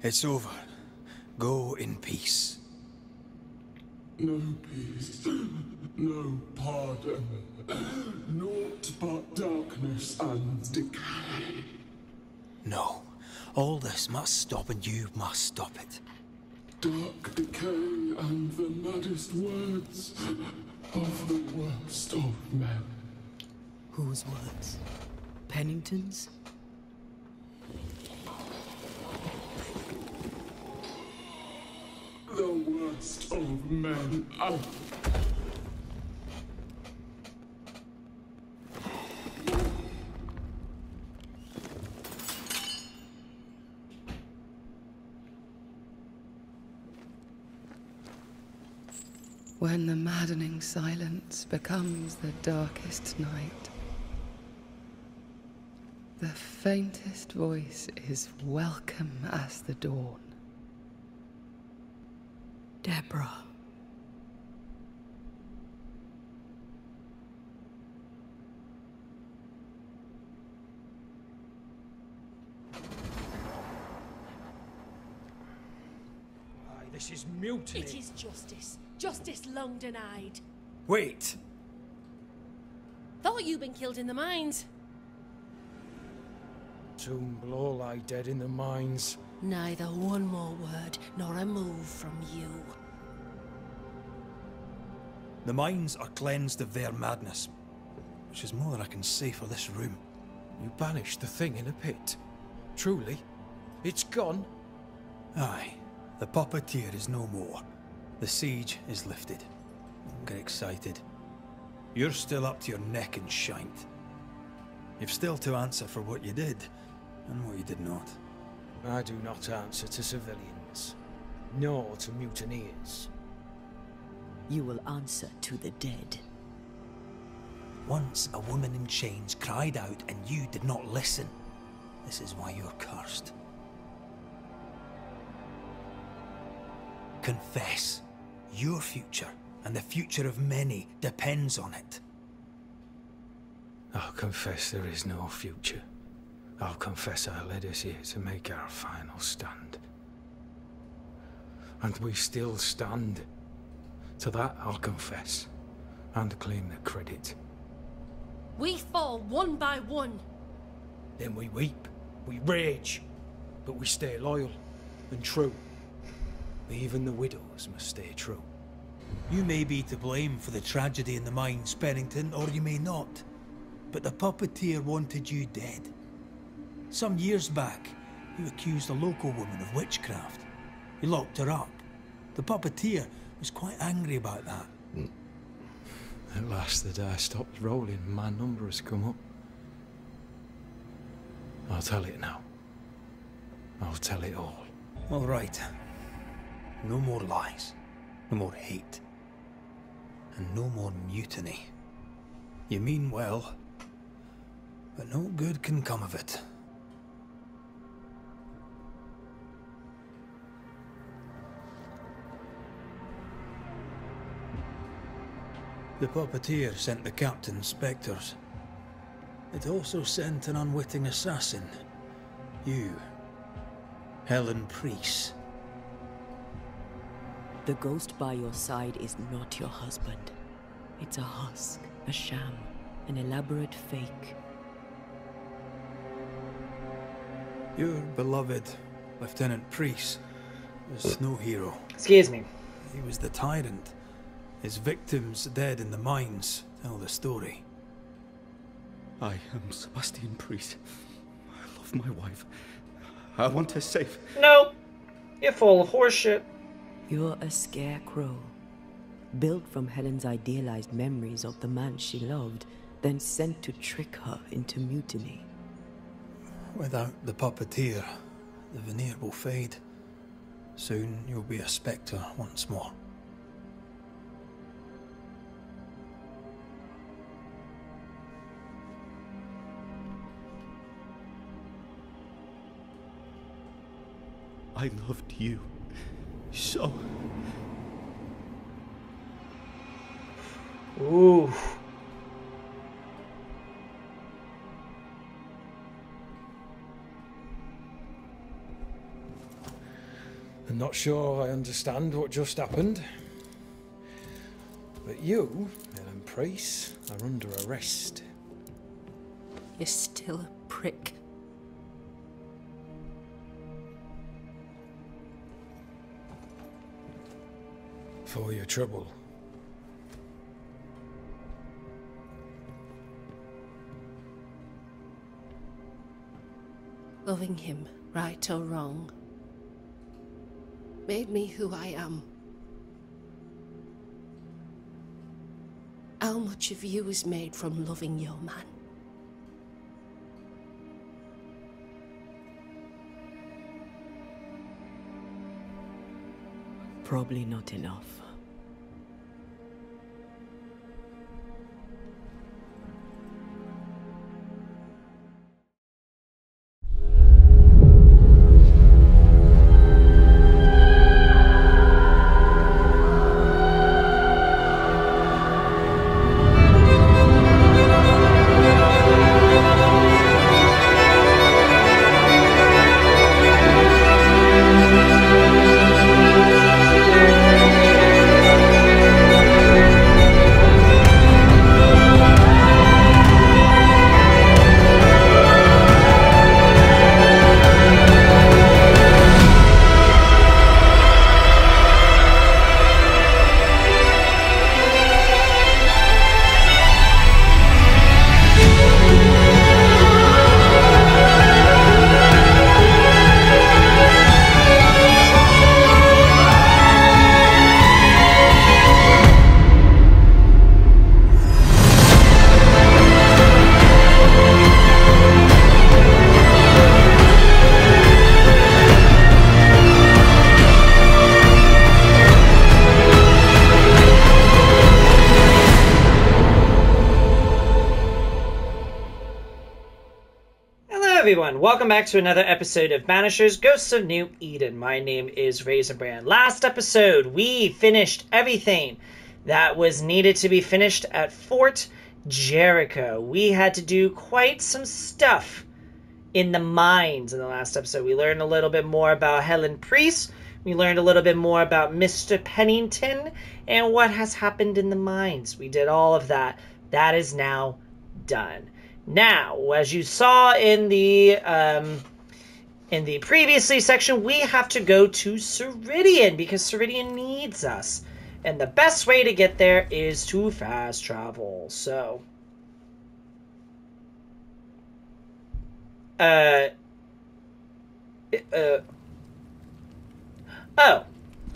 It's over. Go in peace. No peace, no pardon, naught but darkness and decay. No. All this must stop and you must stop it. Dark decay and the maddest words of the worst of men. Whose words? Pennington's? The worst of men. When the maddening silence becomes the darkest night, the faintest voice is welcome as the dawn. Deborah. This is mutiny. It is justice. Justice long denied. Wait! Thought you'd been killed in the mines. Soon will all lie dead in the mines. Neither one more word nor a move from you. The mines are cleansed of their madness, which is more than I can say for this room. You banished the thing in a pit. Truly? It's gone? Aye. The puppeteer is no more. The siege is lifted. Don't get excited. You're still up to your neck in shite. You've still to answer for what you did, and what you did not. I do not answer to civilians, nor to mutineers. You will answer to the dead. Once a woman in chains cried out and you did not listen. This is why you're cursed. Confess. Your future, and the future of many, depends on it. I'll confess there is no future. I'll confess I led us here to make our final stand. And we still stand. To that I'll confess, and claim the credit. We fall one by one. Then we weep, we rage, but we stay loyal and true. Even the widows must stay true. You may be to blame for the tragedy in the mines, Pennington, or you may not. But the puppeteer wanted you dead. Some years back, you accused a local woman of witchcraft. You locked her up. The puppeteer was quite angry about that. At last the die stopped rolling and my number has come up. I'll tell it now. I'll tell it all. All right. No more lies. No more hate. And no more mutiny. You mean well, but no good can come of it. The puppeteer sent the captain spectres. It also sent an unwitting assassin. You. Helen Priest. The ghost by your side is not your husband. It's a husk, a sham, an elaborate fake. Your beloved Lieutenant Priest was no hero. Excuse me. He was the tyrant. His victims dead in the mines tell the story. I am Sebastian Priest. I love my wife. I want her safe. No, you're full of horseshit. You're a scarecrow, built from Helen's idealized memories of the man she loved, then sent to trick her into mutiny. Without the puppeteer, the veneer will fade. Soon you'll be a spectre once more. I loved you so. Ooh. not sure I understand what just happened. But you, Helen Priest, are under arrest. You're still a prick. For your trouble. Loving him, right or wrong, made me who I am. How much of you is made from loving your man? Probably not enough. Everyone, welcome back to another episode of Banishers, Ghosts of New Eden. My name is RaisinBran. Last episode, we finished everything that was needed to be finished at Fort Jericho. We had to do quite some stuff in the mines in the last episode. We learned a little bit more about Helen Priest. We learned a little bit more about Mr. Pennington and what has happened in the mines. We did all of that. That is now done. Now, as you saw in the previously section, we have to go to Siridean because Siridean needs us. And the best way to get there is to fast travel. So, oh.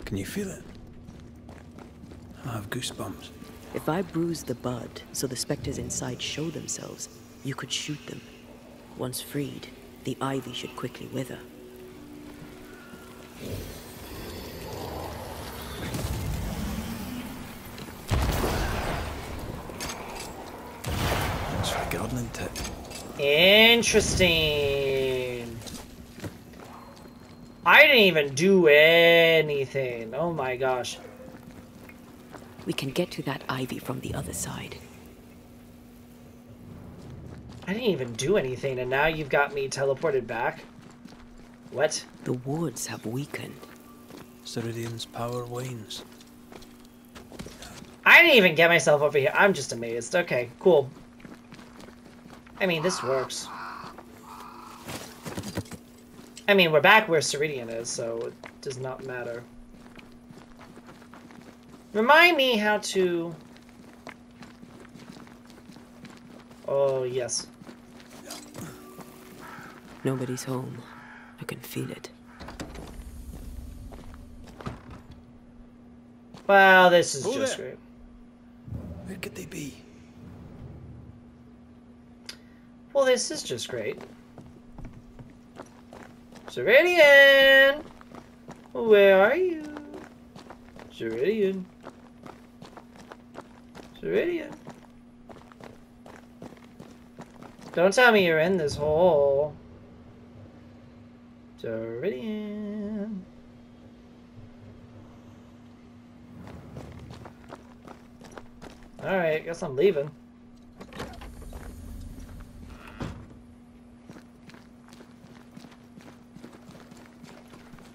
Can you feel it? I have goosebumps. If I bruise the bud so the specters inside show themselves, you could shoot them. Once freed, the ivy should quickly wither. That's for a gardening tip. Interesting. I didn't even do anything. Oh my gosh. We can get to that ivy from the other side. I didn't even do anything, and now you've got me teleported back. What? The woods have weakened. Siridean's power wanes. I didn't even get myself over here. I'm just amazed. Okay, cool. I mean, this works. I mean, we're back where Siridean is, so it does not matter. Remind me how to... Oh, yes. Nobody's home. I can feel it. Wow, this is just great. Where could they be? Well, this is just great. Siridean! Where are you? Siridean. Siridean. Don't tell me you're in this hole. Siridean. Alright, guess I'm leaving.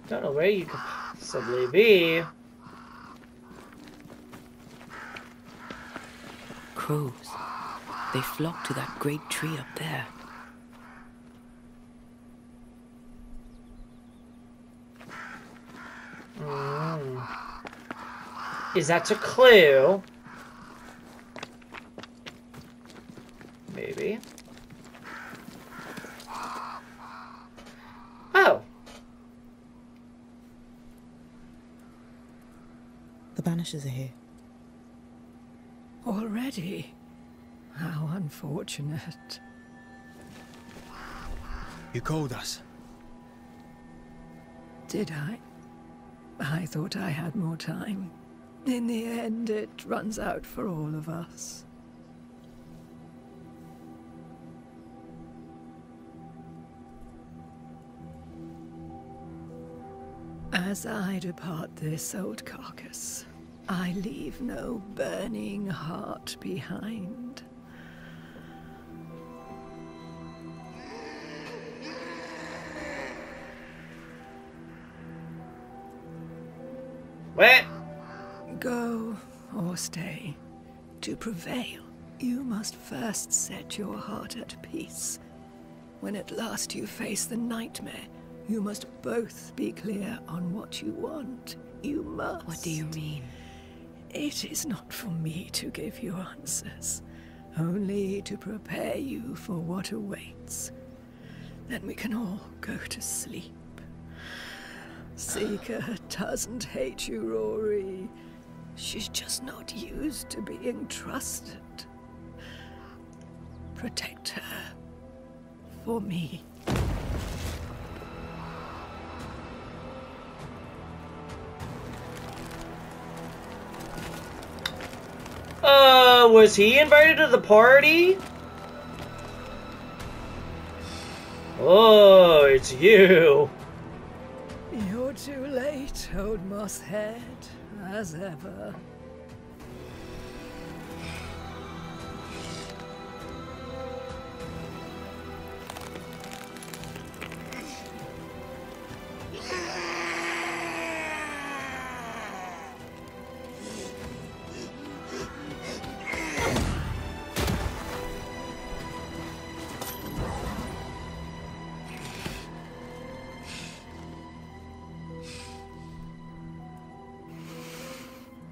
Don't know where you could possibly be. Crows. They flock to that great tree up there. Is that a clue? Maybe. Oh. The Banishers are here. Already? How unfortunate. You called us. Did I? I thought I had more time. In the end, it runs out for all of us. As I depart this old carcass, I leave no burning heart behind. What? Go or stay. To prevail, you must first set your heart at peace. When at last you face the nightmare, you must both be clear on what you want. You must. What do you mean? It is not for me to give you answers, only to prepare you for what awaits. Then we can all go to sleep. Seeker doesn't hate you, Rory. She's just not used to being trusted. Protect her. For me. Was he invited to the party? Oh, it's you. You're too late, old mosshead, as ever.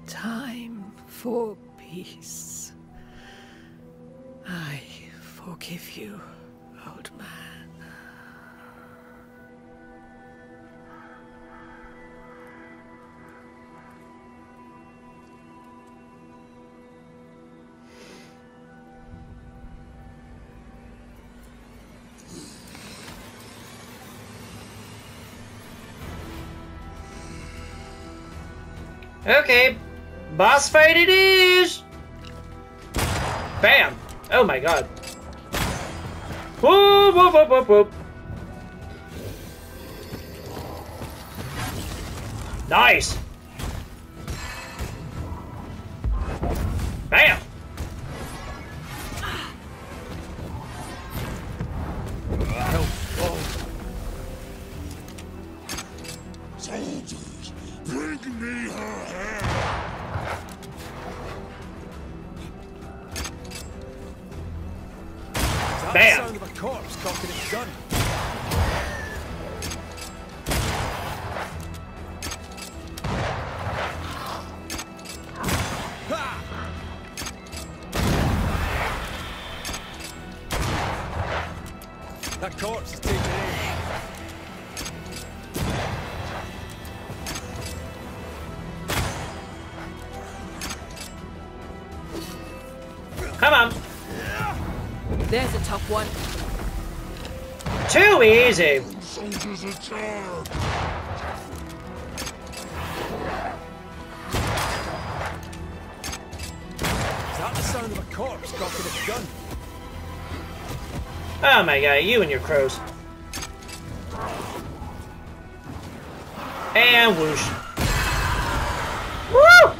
Time for peace. I forgive you, old man. Okay, boss fight it is! Bam! Oh my god. Whoop, whoop, whoop, whoop, whoop. Nice! Bam! Soldiers, bring me her hair! Bam! The sound of a corpse cocking its gun. That corpse is taking aim. Come on! There's a tough one. Too easy! Soldiers attack! Is that the sound of a corpse cocking its gun? Oh my god, you and your crows. And whoosh. Woo!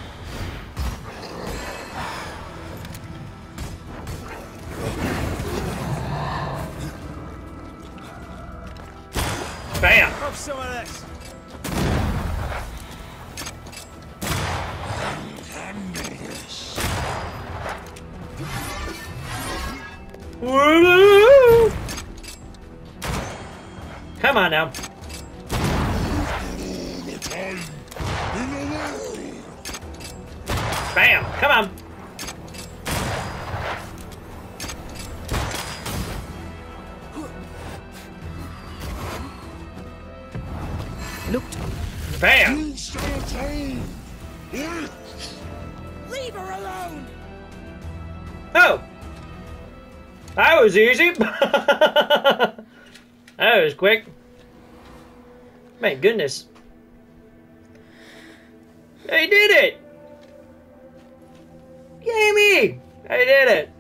Bam! Have some of this. Come on now. Bam! Come on. Looked. Bam! Leave her alone! Oh! That was easy. That was quick. My goodness. I did it! Yay me! I did it!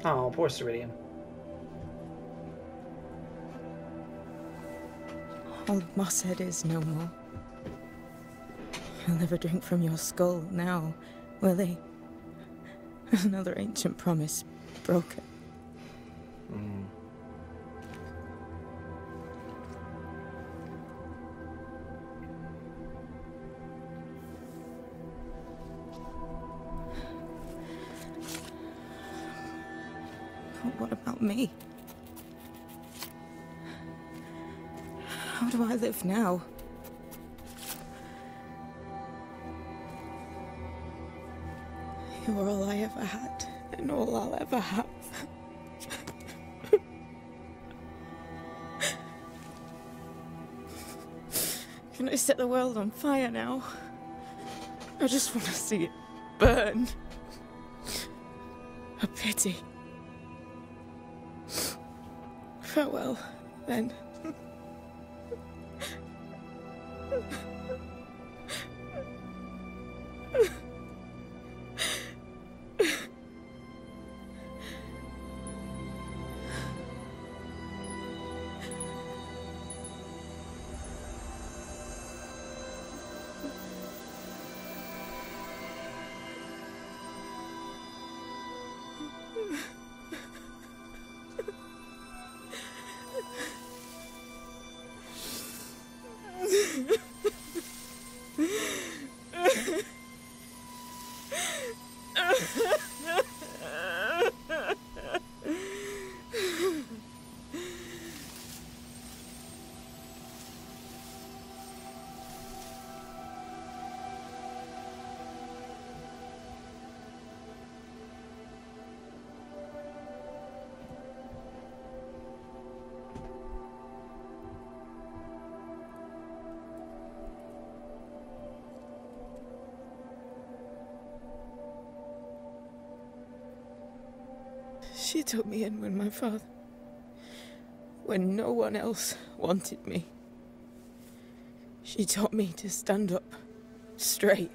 Oh, poor Siridean. Old Mosshead is no more. He'll never drink from your skull now, will he? Another ancient promise broken. But what about me? How do I live now? You're all I ever had, and all I'll ever have. Can I set the world on fire now? I just want to see it burn. A pity. Farewell, then. She took me in when my father... when no one else wanted me. She taught me to stand up straight.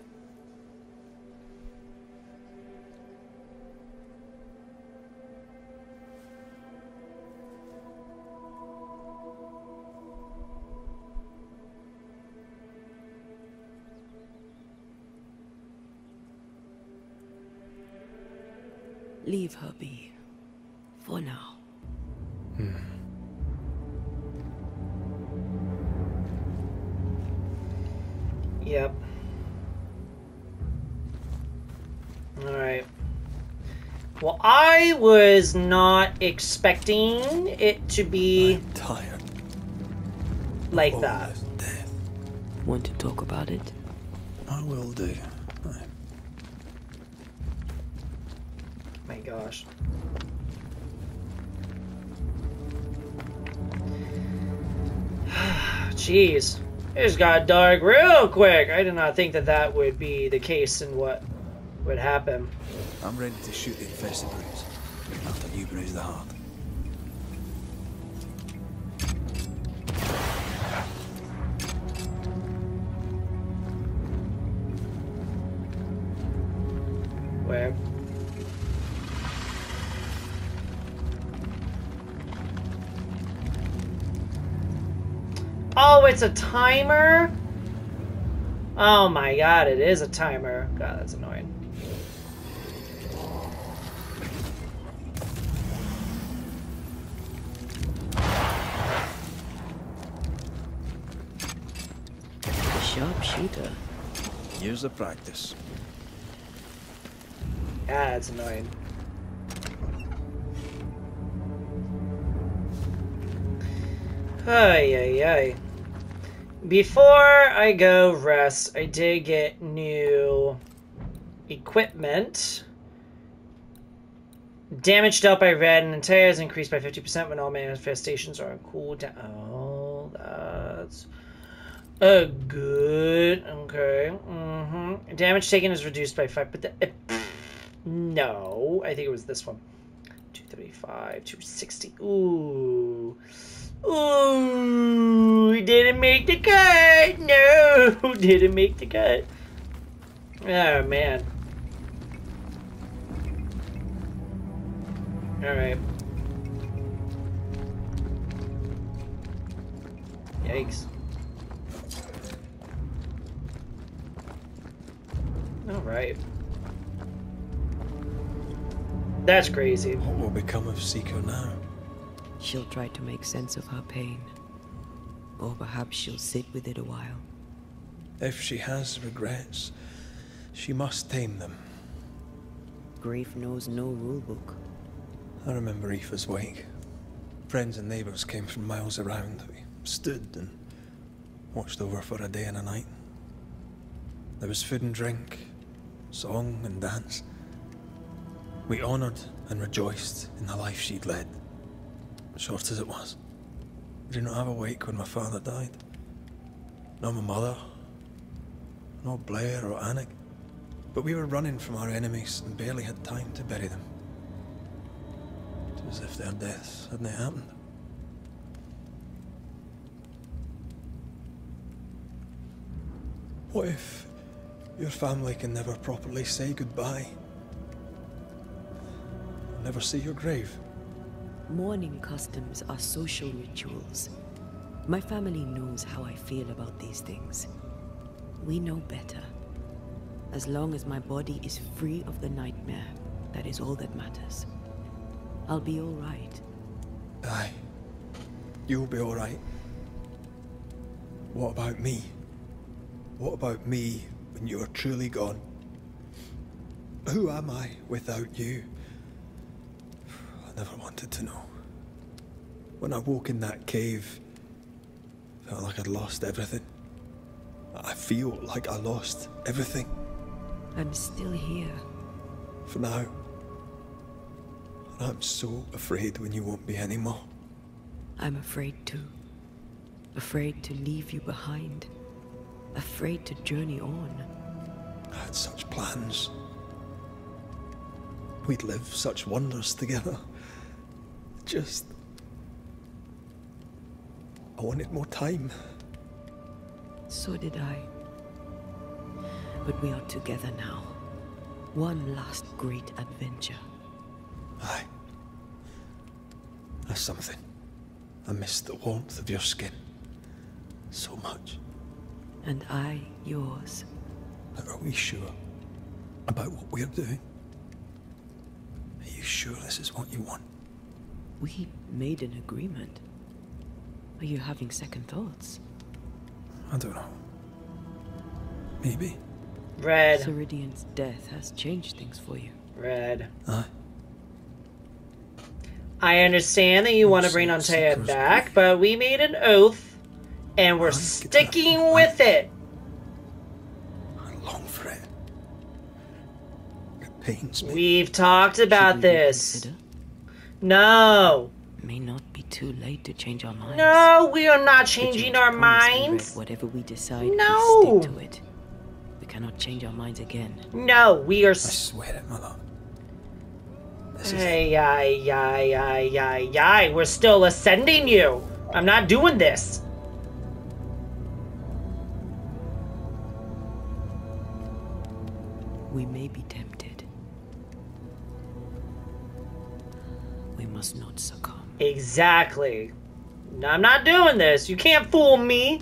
Leave her be. For now. Yep. Alright. Well, I was not expecting it to be I'm tired. like that. Death. Want to talk about it? I will do. My gosh. Jeez. It just got dark real quick. I did not think that that would be the case and what would happen. I'm ready to shoot the infested bruise after you bruise the heart. Where? Oh, it's a timer? Oh my god, it is a timer. God, that's annoying. Sharpshooter. Years of practice. Yeah, that's annoying. Ay, ay, ay. Before I go rest, I did get new equipment. Damage dealt by red and entire is increased by 50% when all manifestations are on cooldown. Oh, that's good. Okay. Damage taken is reduced by 5, but no, I think it was this one. 235, 260. Ooh. Ooh, didn't make the cut. No, didn't make the cut. Oh, man. Alright. Yikes. Alright. That's crazy. What will become of Seeker now? She'll try to make sense of her pain. Or perhaps she'll sit with it a while. If she has regrets, she must tame them. Grief knows no rulebook. I remember Aoife's wake. Friends and neighbours came from miles around. We stood and watched over for a day and a night. There was food and drink, song and dance. We honoured and rejoiced in the life she'd led, short as it was. I did not have a wake when my father died. Nor my mother, nor Blair or Anik. But we were running from our enemies and barely had time to bury them. It was as if their deaths hadn't happened. What if your family can never properly say goodbye? Never see your grave? Mourning customs are social rituals. My family knows how I feel about these things. We know better. As long as my body is free of the nightmare, that is all that matters. I'll be all right. Aye. You'll be all right. What about me? What about me when you are truly gone? Who am I without you? I never wanted to know. When I woke in that cave, I felt like I'd lost everything. I feel like I lost everything. I'm still here. For now. And I'm so afraid when you won't be anymore. I'm afraid too. Afraid to leave you behind. Afraid to journey on. I had such plans. We'd live such wonders together. Just... I wanted more time. So did I. But we are together now. One last great adventure. Aye. That's something. I miss the warmth of your skin. So much. And I yours. But are we sure about what we're doing? Are you sure this is what you want? We made an agreement. Are you having second thoughts? I don't know. Maybe. Red. Siridean's death has changed things for you. Red. Aye. I understand that you want to bring Antea back, but we made an oath, and we're sticking with it. I long for it. It pains me. We've talked about this. No. May not be too late to change our minds. No, we are not changing our minds. Whatever we decide, no. we stick to it. We cannot change our minds again. No, we are. I swear it, my love. Ay, we're still ascending you. I'm not doing this. We may be tempted. We must not succumb. Exactly. No, I'm not doing this. You can't fool me.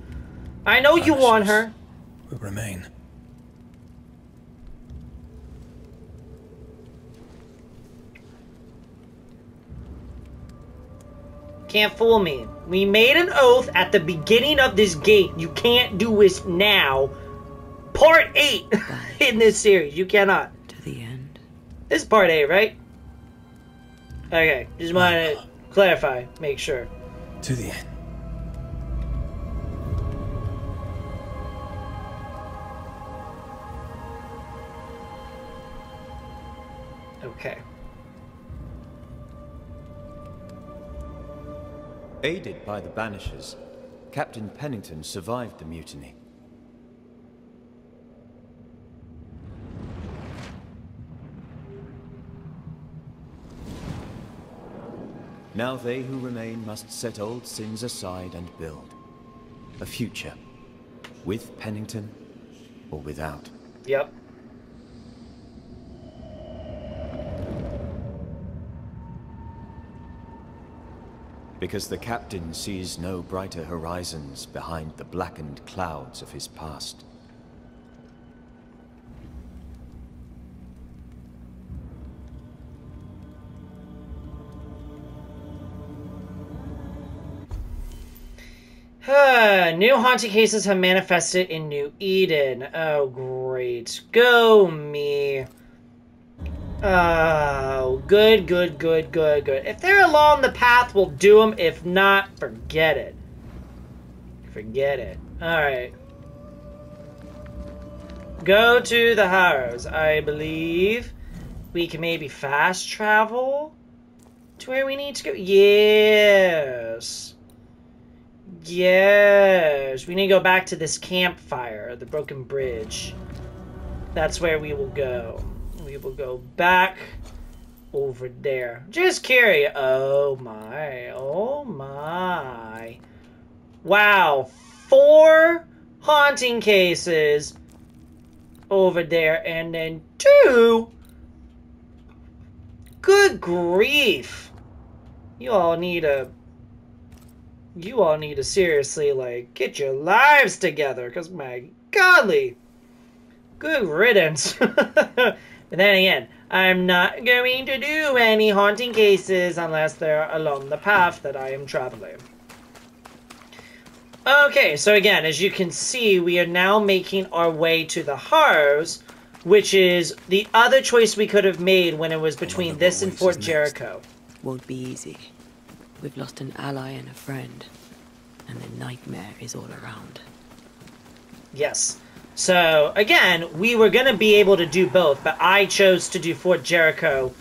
I know you want her. We remain. Can't fool me. We made an oath at the beginning of this gate. You can't do this now. Part 8 in this series. You cannot. To the end. This is part 8, right? Okay. Just want to clarify. Make sure. To the end. Okay. Aided by the Banishers, Captain Pennington survived the mutiny. Now they who remain must set old sins aside and build a future, with Pennington or without. Yep. Because the captain sees no brighter horizons behind the blackened clouds of his past. New haunting cases have manifested in New Eden. Oh, great. Go me. Oh, good, good, good, good, good. If they're along the path, we'll do them. If not, forget it. Forget it. Alright. Go to the house. I believe we can maybe fast travel to where we need to go. Yes. Yes. We need to go back to this campfire, the broken bridge. That's where we will go. We will go back over there. Just curious. Oh my. Oh my. Wow. 4 haunting cases over there. And then 2. Good grief. You all need to seriously, like, get your lives together. Because, my golly. Good riddance. But then again, I'm not going to do any haunting cases unless they're along the path that I am traveling. Okay, so again, as you can see, we are now making our way to the house, which is the other choice we could have made when it was between this and Fort Jericho. Won't be easy. We've lost an ally and a friend, and the nightmare is all around. Yes. So, again, we were going to be able to do both, but I chose to do Fort Jericho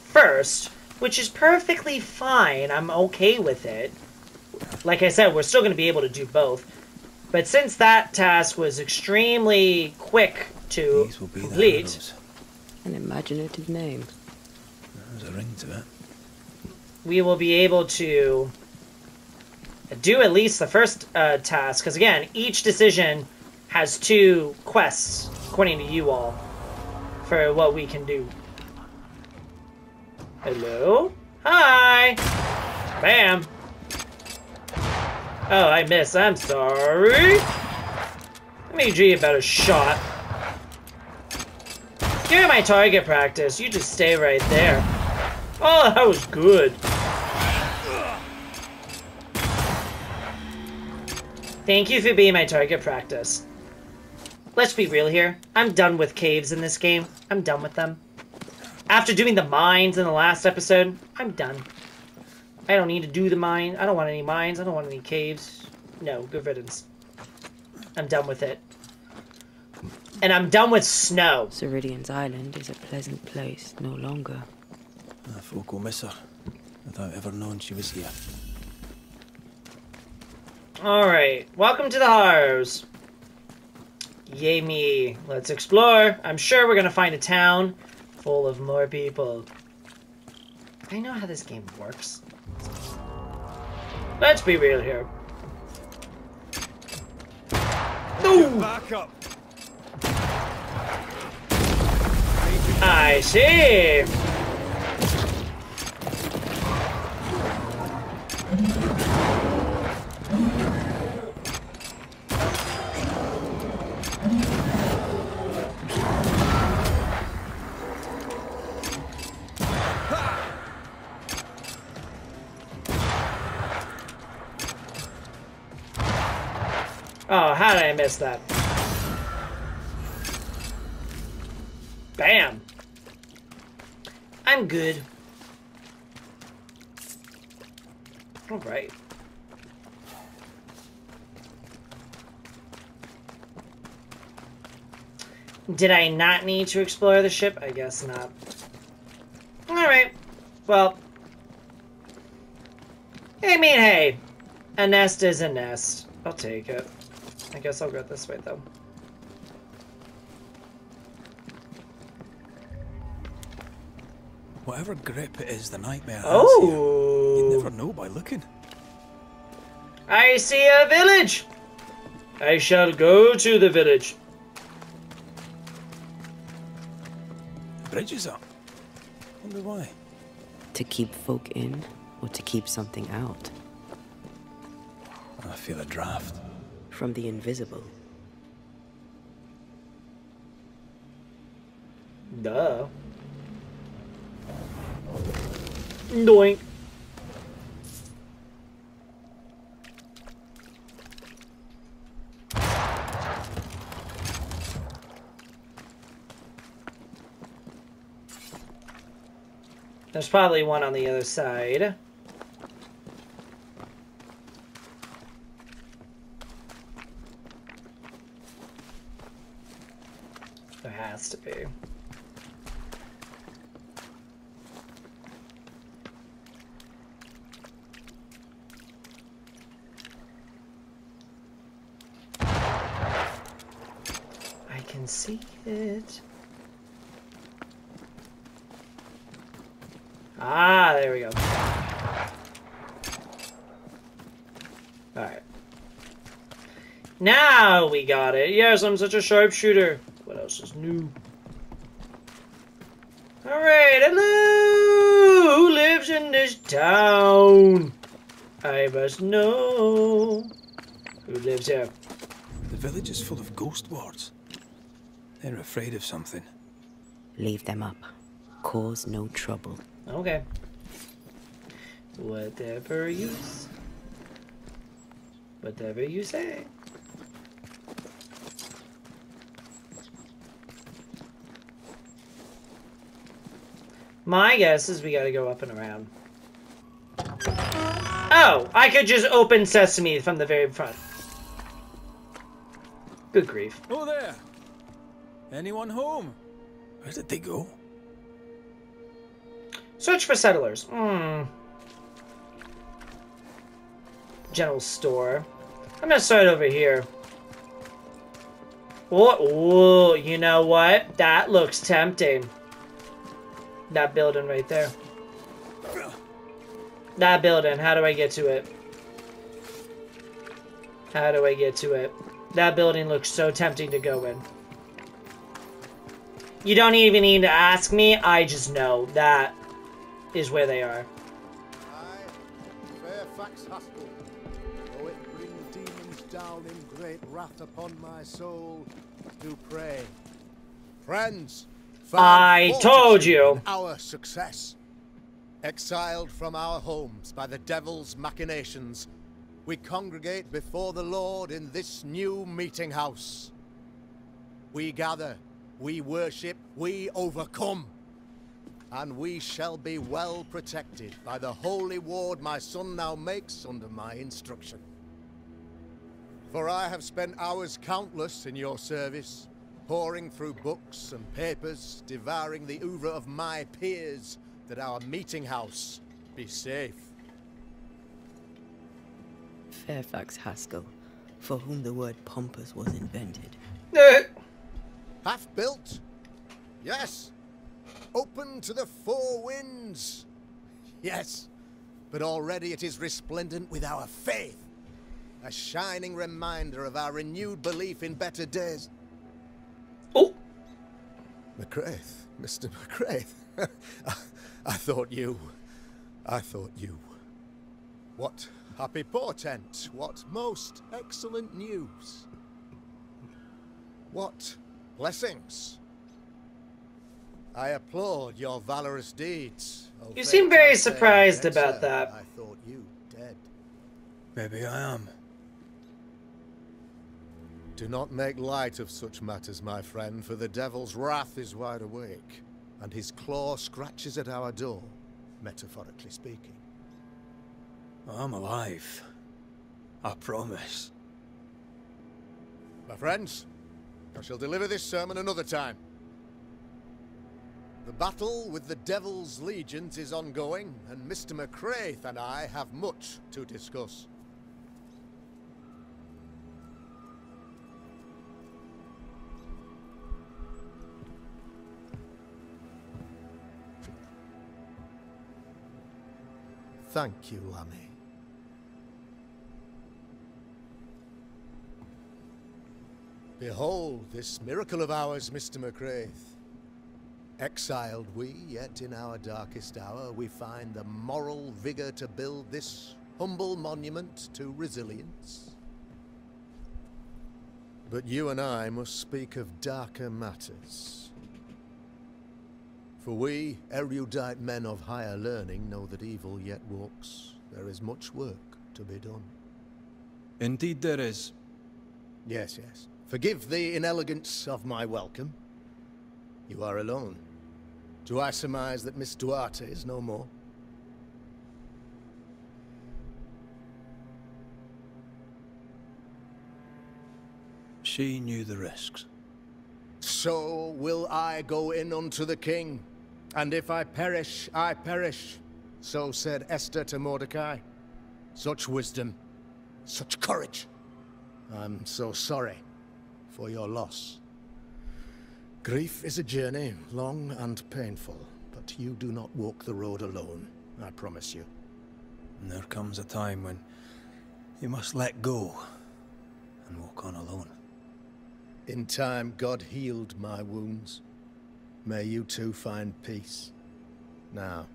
first, which is perfectly fine. I'm okay with it. Like I said, we're still going to be able to do both. But since that task was extremely quick to complete... An imaginative name. There's a ring to it. We will be able to do at least the first task, because again, each decision has 2 quests, according to you all, for what we can do. Hello? Hi! Bam! Oh, I missed. I'm sorry. Let me give you a better shot. Give me my target practice. You just stay right there. Oh, that was good. Thank you for being my target practice. Let's be real here. I'm done with caves in this game. I'm done with them. After doing the mines in the last episode, I'm done. I don't need to do the mine. I don't want any mines. I don't want any caves. No, good riddance. I'm done with it. And I'm done with snow. Siridean's island is a pleasant place no longer. Folk will miss her without ever knowing she was here. Alright, welcome to the house. Yay me. Let's explore. I'm sure we're gonna find a town full of more people. I know how this game works. Let's be real here. Ooh. Back up. I see. Oh, how did I miss that? Bam! I'm good. Alright. Did I not need to explore the ship? I guess not. Well, I mean, hey, a nest is a nest. I'll take it. I guess I'll go this way, though. Whatever grip it is the nightmare has Oh! here, you never know by looking. I see a village! I shall go to the village. The bridge is up. Wonder why. To keep folk in, or to keep something out? I feel a draft. From the invisible. Duh. Doink. There's probably one on the other side. There has to be. I can see it. Ah, there we go. Alright. Now we got it. Yes, I'm such a sharpshooter. What else is new? Alright, hello! Who lives in this town? I must know. Who lives here? The village is full of ghost wards. They're afraid of something. Leave them up. Cause no trouble. Okay. Whatever you say. My guess is we gotta go up and around. Oh, I could just open sesame from the very front. Good grief. Oh there! Anyone home? Where did they go? Search for settlers. General store. I'm gonna start over here. Oh, you know what? That looks tempting. That building right there. That building. How do I get to it? How do I get to it? That building looks so tempting to go in. You don't even need to ask me. I just know that is where they are. I, Fairfax Haskell, though it bring demons down in great wrath upon my soul, do pray. Friends, I told you. Our success. Exiled from our homes by the devil's machinations, we congregate before the Lord in this new meeting house. We gather, we worship, we overcome. And we shall be well protected by the holy ward my son now makes under my instruction. For I have spent hours countless in your service, poring through books and papers, devouring the oeuvre of my peers, that our meeting house be safe. Fairfax Haskell, for whom the word pompous was invented. Half built? Yes. Open to the four winds? Yes. But already it is resplendent with our faith. A shining reminder of our renewed belief in better days. Oh! McCraith, Mr. McCraith. I thought you. What happy portent, what most excellent news. What blessings. I applaud your valorous deeds. You seem very surprised about that. I thought you dead. Maybe I am. Do not make light of such matters, my friend, for the devil's wrath is wide awake, and his claw scratches at our door, metaphorically speaking. I'm alive. I promise. My friends, I shall deliver this sermon another time. The battle with the Devil's Legions is ongoing, and Mr. McCraith and I have much to discuss. Thank you, Lammy. Behold this miracle of ours, Mr. McCraith. Exiled we, yet in our darkest hour we find the moral vigor to build this humble monument to resilience. But you and I must speak of darker matters. For we, erudite men of higher learning, know that evil yet walks. There is much work to be done. Indeed there is. Yes, yes. Forgive the inelegance of my welcome. You are alone. Do I surmise that Miss Duarte is no more? She knew the risks. So will I go in unto the king, and if I perish, I perish. So said Esther to Mordecai. Such wisdom, such courage. I'm so sorry for your loss. Grief is a journey, long and painful, but you do not walk the road alone, I promise you. And there comes a time when you must let go and walk on alone. In time, God healed my wounds. May you too find peace. Now,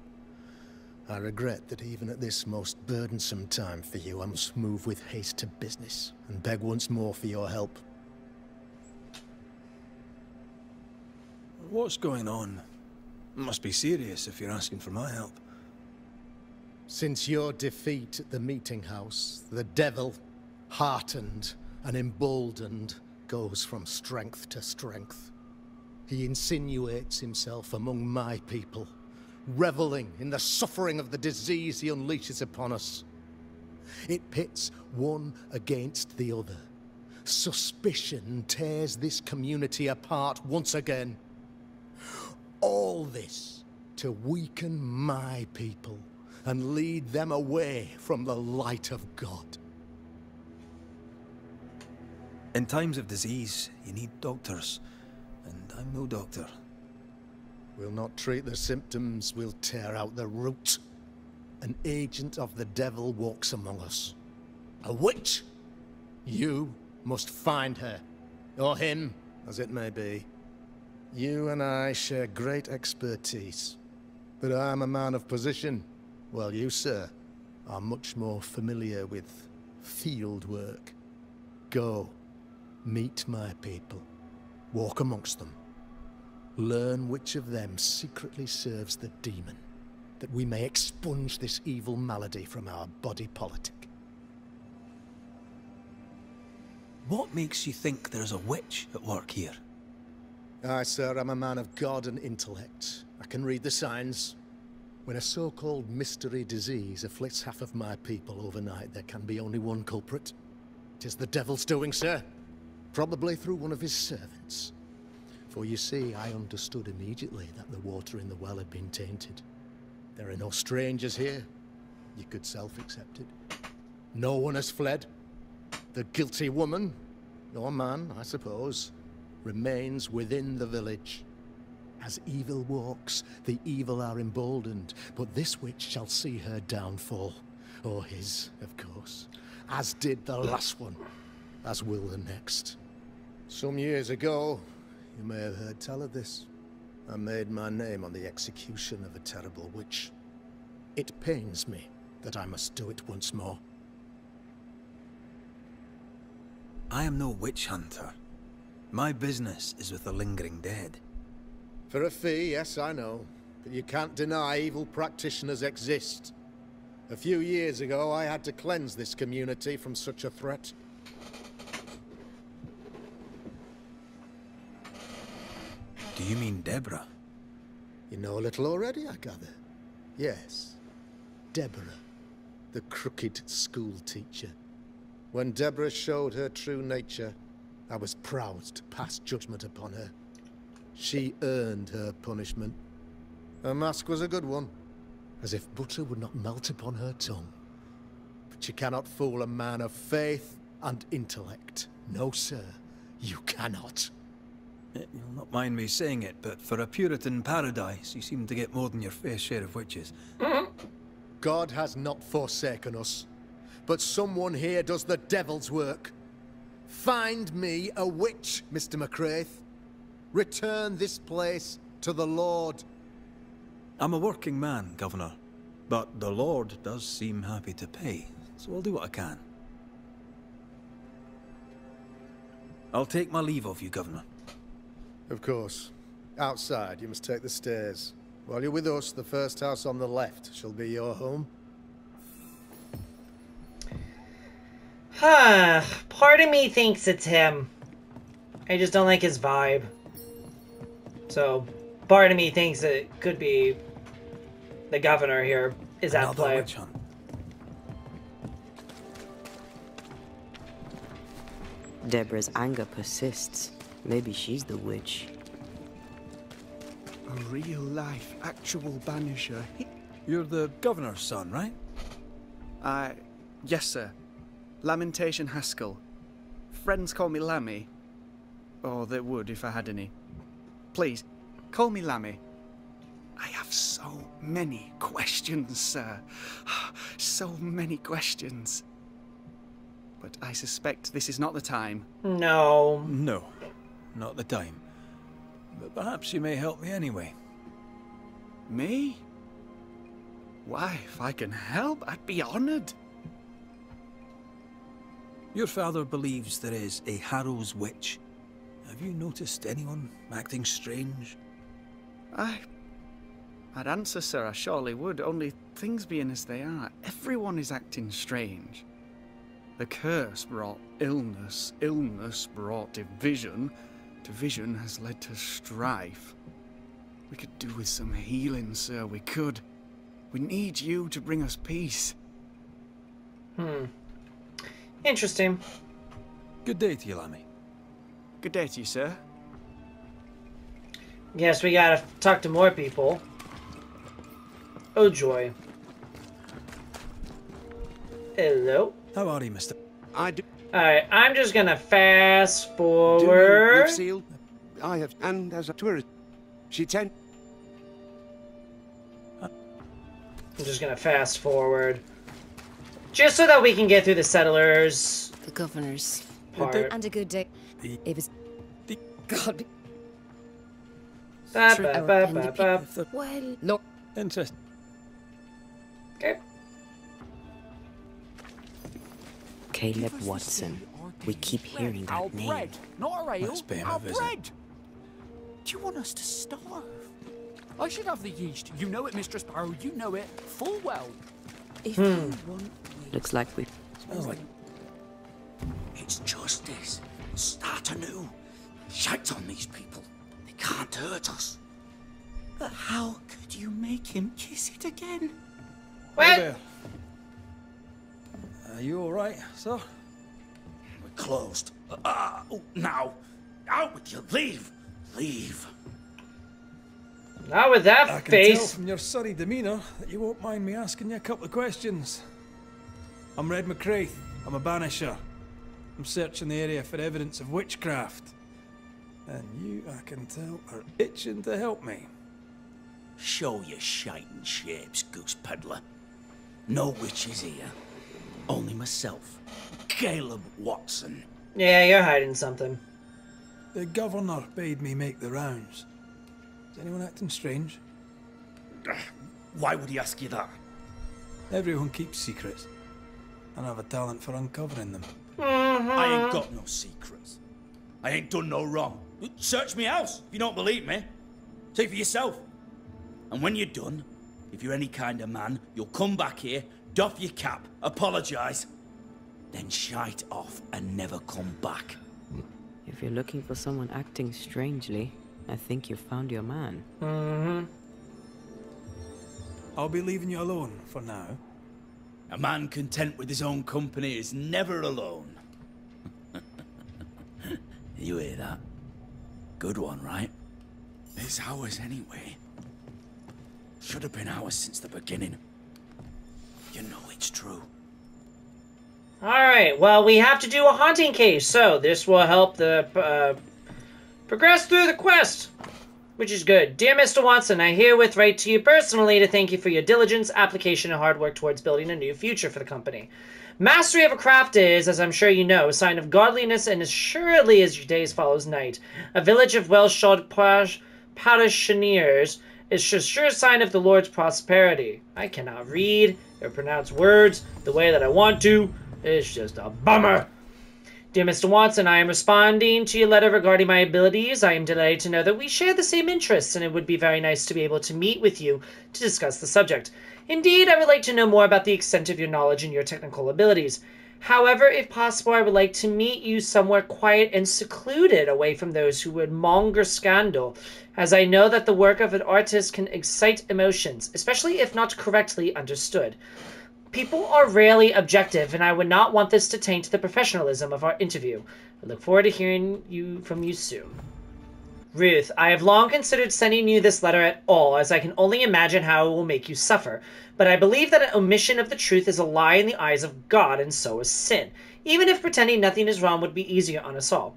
I regret that even at this most burdensome time for you, I must move with haste to business and beg once more for your help. What's going on? It must be serious if you're asking for my help. Since your defeat at the meeting house, the devil, heartened and emboldened, goes from strength to strength. He insinuates himself among my people, reveling in the suffering of the disease he unleashes upon us. It pits one against the other. Suspicion tears this community apart once again. All this to weaken my people and lead them away from the light of God. In times of disease, you need doctors, and I'm no doctor. We'll not treat the symptoms, we'll tear out the root. An agent of the devil walks among us. A witch! You must find her, or him, as it may be. You and I share great expertise, but I'm a man of position, while you, sir, are much more familiar with field work. Go, meet my people, walk amongst them, learn which of them secretly serves the demon, that we may expunge this evil malady from our body politic. What makes you think there's a witch at work here? Aye, sir, I'm a man of God and intellect. I can read the signs. When a so-called mystery disease afflicts half of my people overnight, there can be only one culprit. 'Tis the devil's doing, sir. Probably through one of his servants. For you see, I understood immediately that the water in the well had been tainted. There are no strangers here. You could self-accept it. No one has fled. The guilty woman, or man, I suppose, remains within the village. As evil walks, the evil are emboldened, but this witch shall see her downfall. Or his, of course. As did the last one. As will the next. Some years ago, you may have heard tell of this. I made my name on the execution of a terrible witch. It pains me that I must do it once more. I am no witch hunter. My business is with the lingering dead. For a fee, yes, I know. But you can't deny evil practitioners exist. A few years ago, I had to cleanse this community from such a threat. Do you mean Deborah? You know a little already, I gather. Yes, Deborah, the crooked school teacher. When Deborah showed her true nature, I was proud to pass judgment upon her. She earned her punishment, Her mask was a good one, as if butter would not melt upon her tongue. But you cannot fool a man of faith and intellect. No, sir, you cannot. You'll not mind me saying it, but for a Puritan paradise, you seem to get more than your fair share of witches. God has not forsaken us, but someone here does the devil's work. Find me a witch, Mr. McCraith. Return this place to the Lord. I'm a working man, Governor, but the Lord does seem happy to pay, so I'll do what I can. I'll take my leave of you, Governor. Of course. Outside, you must take the stairs. While you're with us, the first house on the left shall be your home. Part of me thinks it's him. I just don't like his vibe. So, part of me thinks it could be the governor here is at play. Witch hunt. Deborah's anger persists. Maybe she's the witch. A real-life, actual banisher. You're the governor's son, right? Yes, sir. Lamentation Haskell. Friends call me Lammy. Or they would if I had any. Please, call me Lammy. I have so many questions, sir. So many questions. But I suspect this is not the time. No. No, not the time. But perhaps you may help me anyway. Me? Why, if I can help, I'd be honored. Your father believes there is a Harrow's witch. Have you noticed anyone acting strange? I'd answer, sir, I surely would, only things being as they are, everyone is acting strange. The curse brought illness, illness brought division, division has led to strife. We could do with some healing, sir, we could. We need you to bring us peace. Interesting. Good day to you, Lammy. Good day to you, sir. Yes, we gotta talk to more people. Oh joy. Hello. How are you, Mr. I do. Alright, I'm just gonna fast forward. We've sealed. I have, and as a tourist, she tend. I'm just gonna fast forward. Just so that we can get through the settlers. The governor's part. And a good day. It was. God. Well, no. Interest. Okay. Caleb Watson. We keep hearing that name. Bread, not a ale. Must be our a visit. bread. Do you want us to starve? I should have the yeast. You know it, Mistress Barrow. You know it full well. If you want. Looks like we. Smells like. It's justice. Start anew. Shite on these people. They can't hurt us. But how could you make him kiss it again? What? There. Are you all right, sir? We're closed. Now. Out with you. Leave. Leave. Not with that I can face. tell from your sunny demeanour that you won't mind me asking you a couple of questions. I'm Red McCraith. I'm a banisher. I'm searching the area for evidence of witchcraft. And you, I can tell, are itching to help me. Show your shiting shapes, goose peddler. No witches here. Only myself, Caleb Watson. Yeah, you're hiding something. The governor bade me make the rounds. Is anyone acting strange? Why would he ask you that? Everyone keeps secrets. And I have a talent for uncovering them. I ain't got no secrets. I ain't done no wrong. Search me house if you don't believe me. See for yourself. And when you're done, if you're any kind of man, you'll come back here, doff your cap, apologise, then shite off and never come back. If you're looking for someone acting strangely, I think you've found your man. I'll be leaving you alone for now. A man content with his own company is never alone. You hear that? Good one, right? It's ours anyway. Should have been ours since the beginning. You know it's true. Alright, well, we have to do a haunting case, so this will help the progress through the quest, which is good. Dear Mr. Watson, I herewith write to you personally to thank you for your diligence, application, and hard work towards building a new future for the company. Mastery of a craft is, as I'm sure you know, a sign of godliness, and as surely as your days follows night. A village of well-shod parishioners is a sure sign of the Lord's prosperity. I cannot read or pronounce words the way that I want to. It's just a bummer. Dear Mr. Watson, I am responding to your letter regarding my abilities. I am delighted to know that we share the same interests, and it would be very nice to be able to meet with you to discuss the subject. Indeed, I would like to know more about the extent of your knowledge and your technical abilities. However, if possible, I would like to meet you somewhere quiet and secluded away from those who would monger scandal, as I know that the work of an artist can excite emotions, especially if not correctly understood. People are rarely objective, and I would not want this to taint the professionalism of our interview. I look forward to hearing from you soon. Ruth, I have long considered sending you this letter at all, as I can only imagine how it will make you suffer. But I believe that an omission of the truth is a lie in the eyes of God, and so is sin. Even if pretending nothing is wrong would be easier on us all.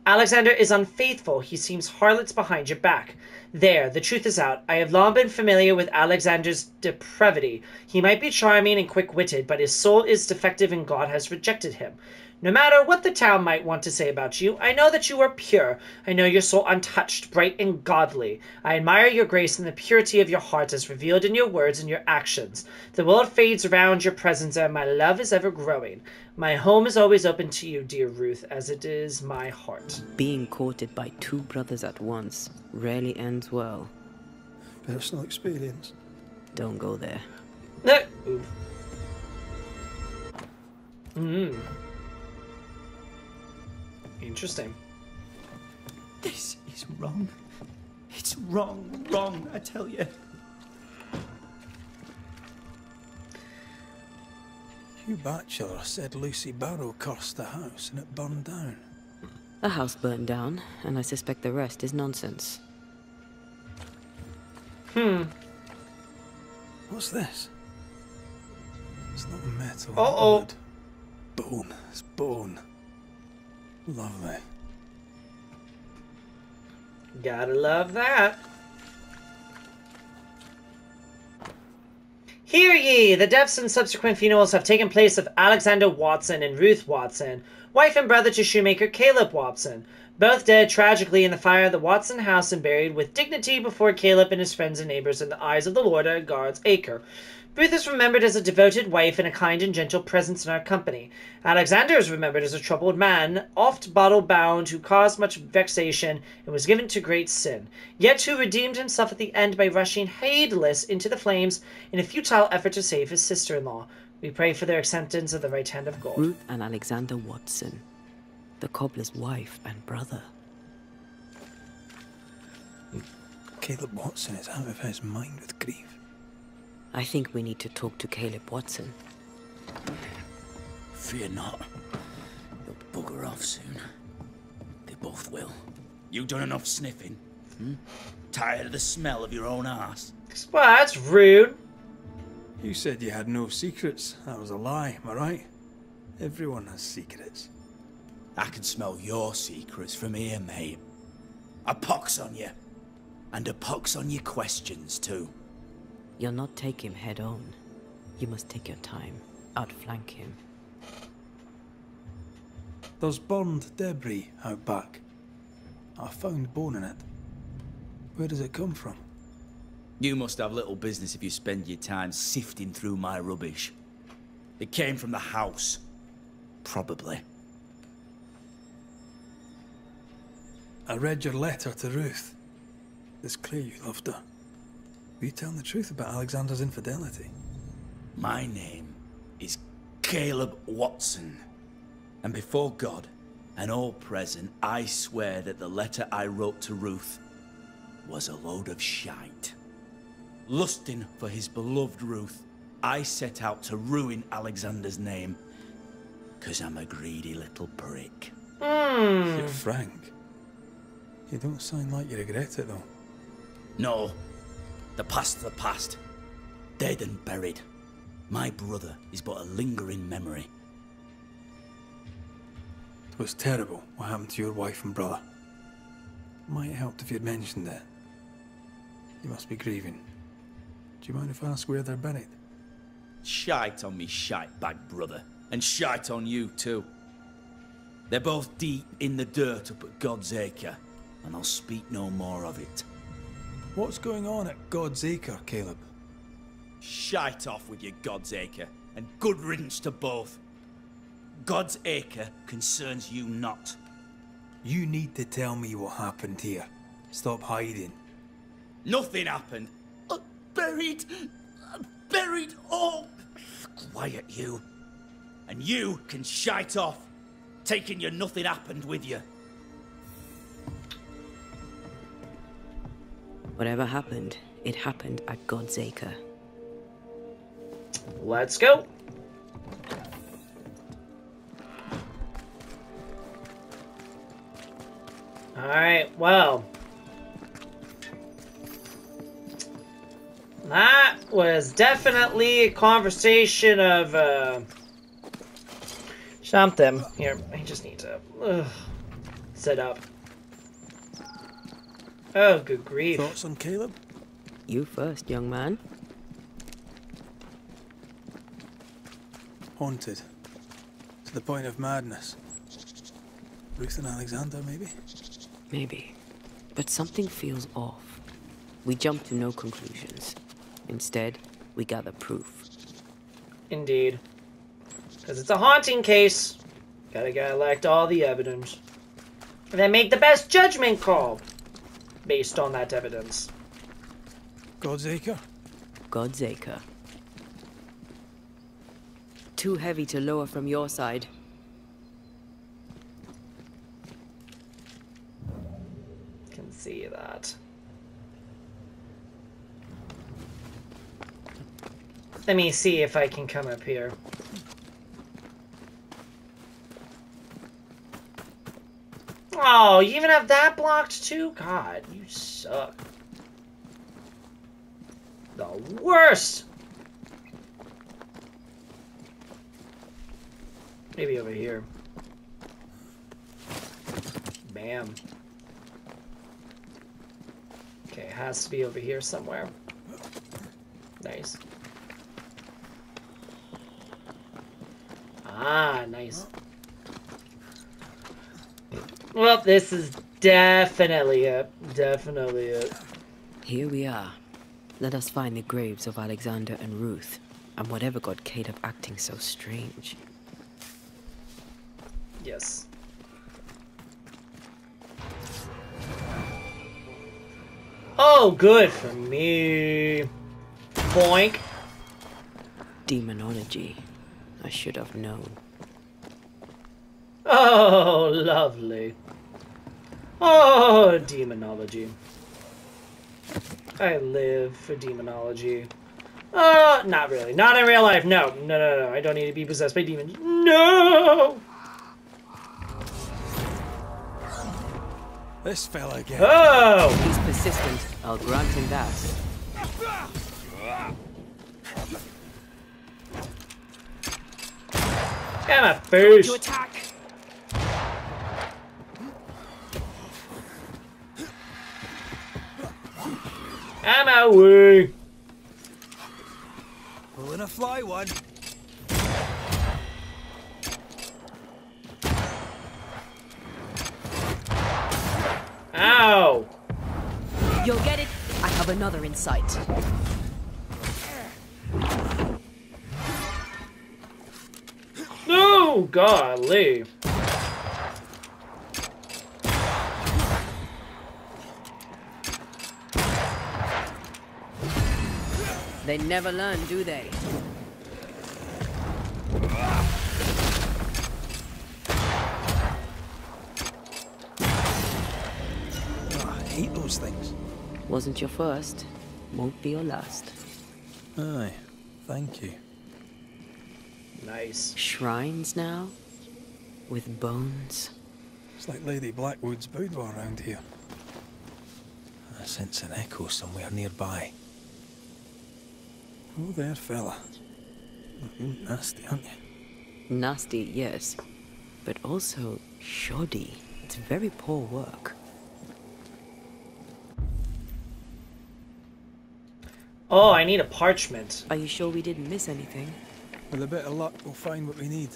Alexander is unfaithful. He seems harlots behind your back. There, the truth is out. I have long been familiar with Alexander's depravity. He might be charming and quick-witted, but his soul is defective and God has rejected him. No matter what the town might want to say about you, I know that you are pure. I know your soul untouched, bright and godly. I admire your grace and the purity of your heart as revealed in your words and your actions. The world fades around your presence, and my love is ever growing. My home is always open to you, dear Ruth, as it is my heart. Being courted by two brothers at once rarely ends well. Personal experience. Don't go there. Interesting. This is wrong. It's wrong, I tell you. Hugh Batchelor said Lucy Barrow cursed the house and it burned down. The house burned down, and I suspect the rest is nonsense. What's this? It's not metal. Uh-oh. Bone. It's bone. Lovely. Gotta love that. Hear ye! The deaths and subsequent funerals have taken place of Alexander Watson and Ruth Watson, wife and brother to shoemaker Caleb Watson. Both dead tragically in the fire of the Watson house and buried with dignity before Caleb and his friends and neighbors in the eyes of the Lord at God's acre. Ruth is remembered as a devoted wife and a kind and gentle presence in our company. Alexander is remembered as a troubled man, oft bottle-bound, who caused much vexation and was given to great sin, yet who redeemed himself at the end by rushing heedless into the flames in a futile effort to save his sister-in-law. We pray for their acceptance of the right hand of God. Ruth and Alexander Watson, the cobbler's wife and brother. Caleb Watson is out of his mind with grief. I think we need to talk to Caleb Watson. Fear not. They'll bugger off soon. They both will. You done enough sniffing? Tired of the smell of your own arse? Well, that's rude. You said you had no secrets. That was a lie, am I right? Everyone has secrets. I can smell your secrets from here, mate. A pox on you. And a pox on your questions, too. You'll not take him head on. You must take your time. Outflank him. There's burned debris out back. I found bone in it. Where does it come from? You must have little business if you spend your time sifting through my rubbish. It came from the house. Probably. I read your letter to Ruth. It's clear you loved her. Were you telling the truth about Alexander's infidelity? My name is Caleb Watson. And before God and all present, I swear that the letter I wrote to Ruth was a load of shite. Lusting for his beloved Ruth, I set out to ruin Alexander's name. 'Cause I'm a greedy little prick. You're frank. You don't sound like you regret it, though. No. The past's the past. Dead and buried. My brother is but a lingering memory. It was terrible what happened to your wife and brother. Might have helped if you'd mentioned it. You must be grieving. Do you mind if I ask where they're buried? Shite on me shite bag brother. And shite on you too. They're both deep in the dirt up at God's Acre. And I'll speak no more of it. What's going on at God's Acre, Caleb? Shite off with your God's Acre, and good riddance to both. God's Acre concerns you not. You need to tell me what happened here. Stop hiding. Nothing happened. Buried. Buried. Oh, quiet you. And you can shite off, taking your nothing happened with you. Whatever happened, it happened at God's Acre. Let's go. Alright, well. That was definitely a conversation of, something. Here, I just need to sit up. Oh, good grief. Thoughts on Caleb? You first, young man. Haunted. To the point of madness. Ruth and Alexander, maybe? Maybe. But something feels off. We jump to no conclusions. Instead, we gather proof. Indeed. Because it's a haunting case. Gotta collect all the evidence. And then make the best judgment call. Based on that evidence. God's Acre? God's Acre. Too heavy to lower from your side. Can see that. Let me see if I can come up here. Oh, you even have that blocked too? God, you suck. The worst! Maybe over here. Bam. Okay, it has to be over here somewhere. Nice. Ah, nice. Well, this is definitely it. Definitely it. Here we are. Let us find the graves of Alexander and Ruth, and whatever got Caleb acting so strange. Yes. Oh, good for me. Boink. Demonology. I should have known. Oh, lovely. Oh, demonology. I live for demonology. Not really. Not in real life. No. No, no, no. I don't need to be possessed by demons. No! This fella again. Oh! He's persistent. I'll grant him that. Get my face. To attack. I'm away. Pulling a fly one. Ow. You'll get it. I have another in sight. No, golly. They never learn, do they? Oh, I hate those things. Wasn't your first. Won't be your last. Aye, thank you. Nice. Shrines now? With bones? It's like Lady Blackwood's boudoir around here. I sense an echo somewhere nearby. Oh there, fella. You're nasty, aren't you? Nasty, yes. But also shoddy. It's very poor work. Oh, I need a parchment. Are you sure we didn't miss anything? With a bit of luck, we'll find what we need.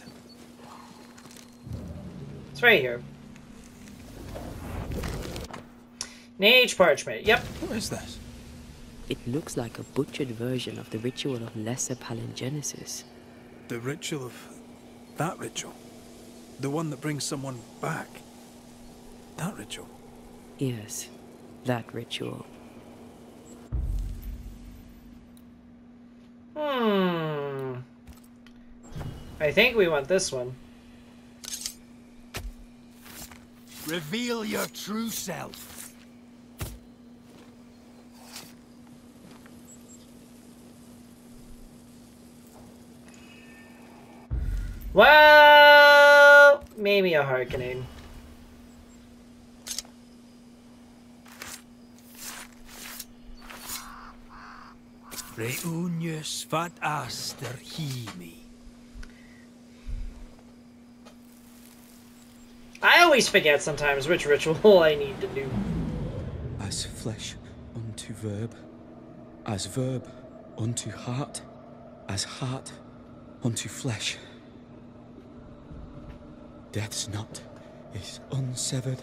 It's right here. Nage parchment, yep. What is this? It looks like a butchered version of the ritual of Lesser Palingenesis. The ritual of... that ritual? The one that brings someone back? That ritual? Yes, that ritual. I think we want this one. Reveal your true self. Well, maybe a hearkening. Reunius vat aster himi. I always forget sometimes which ritual I need to do. As flesh unto verb, as verb unto heart, as heart unto flesh. Death's knot is unsevered,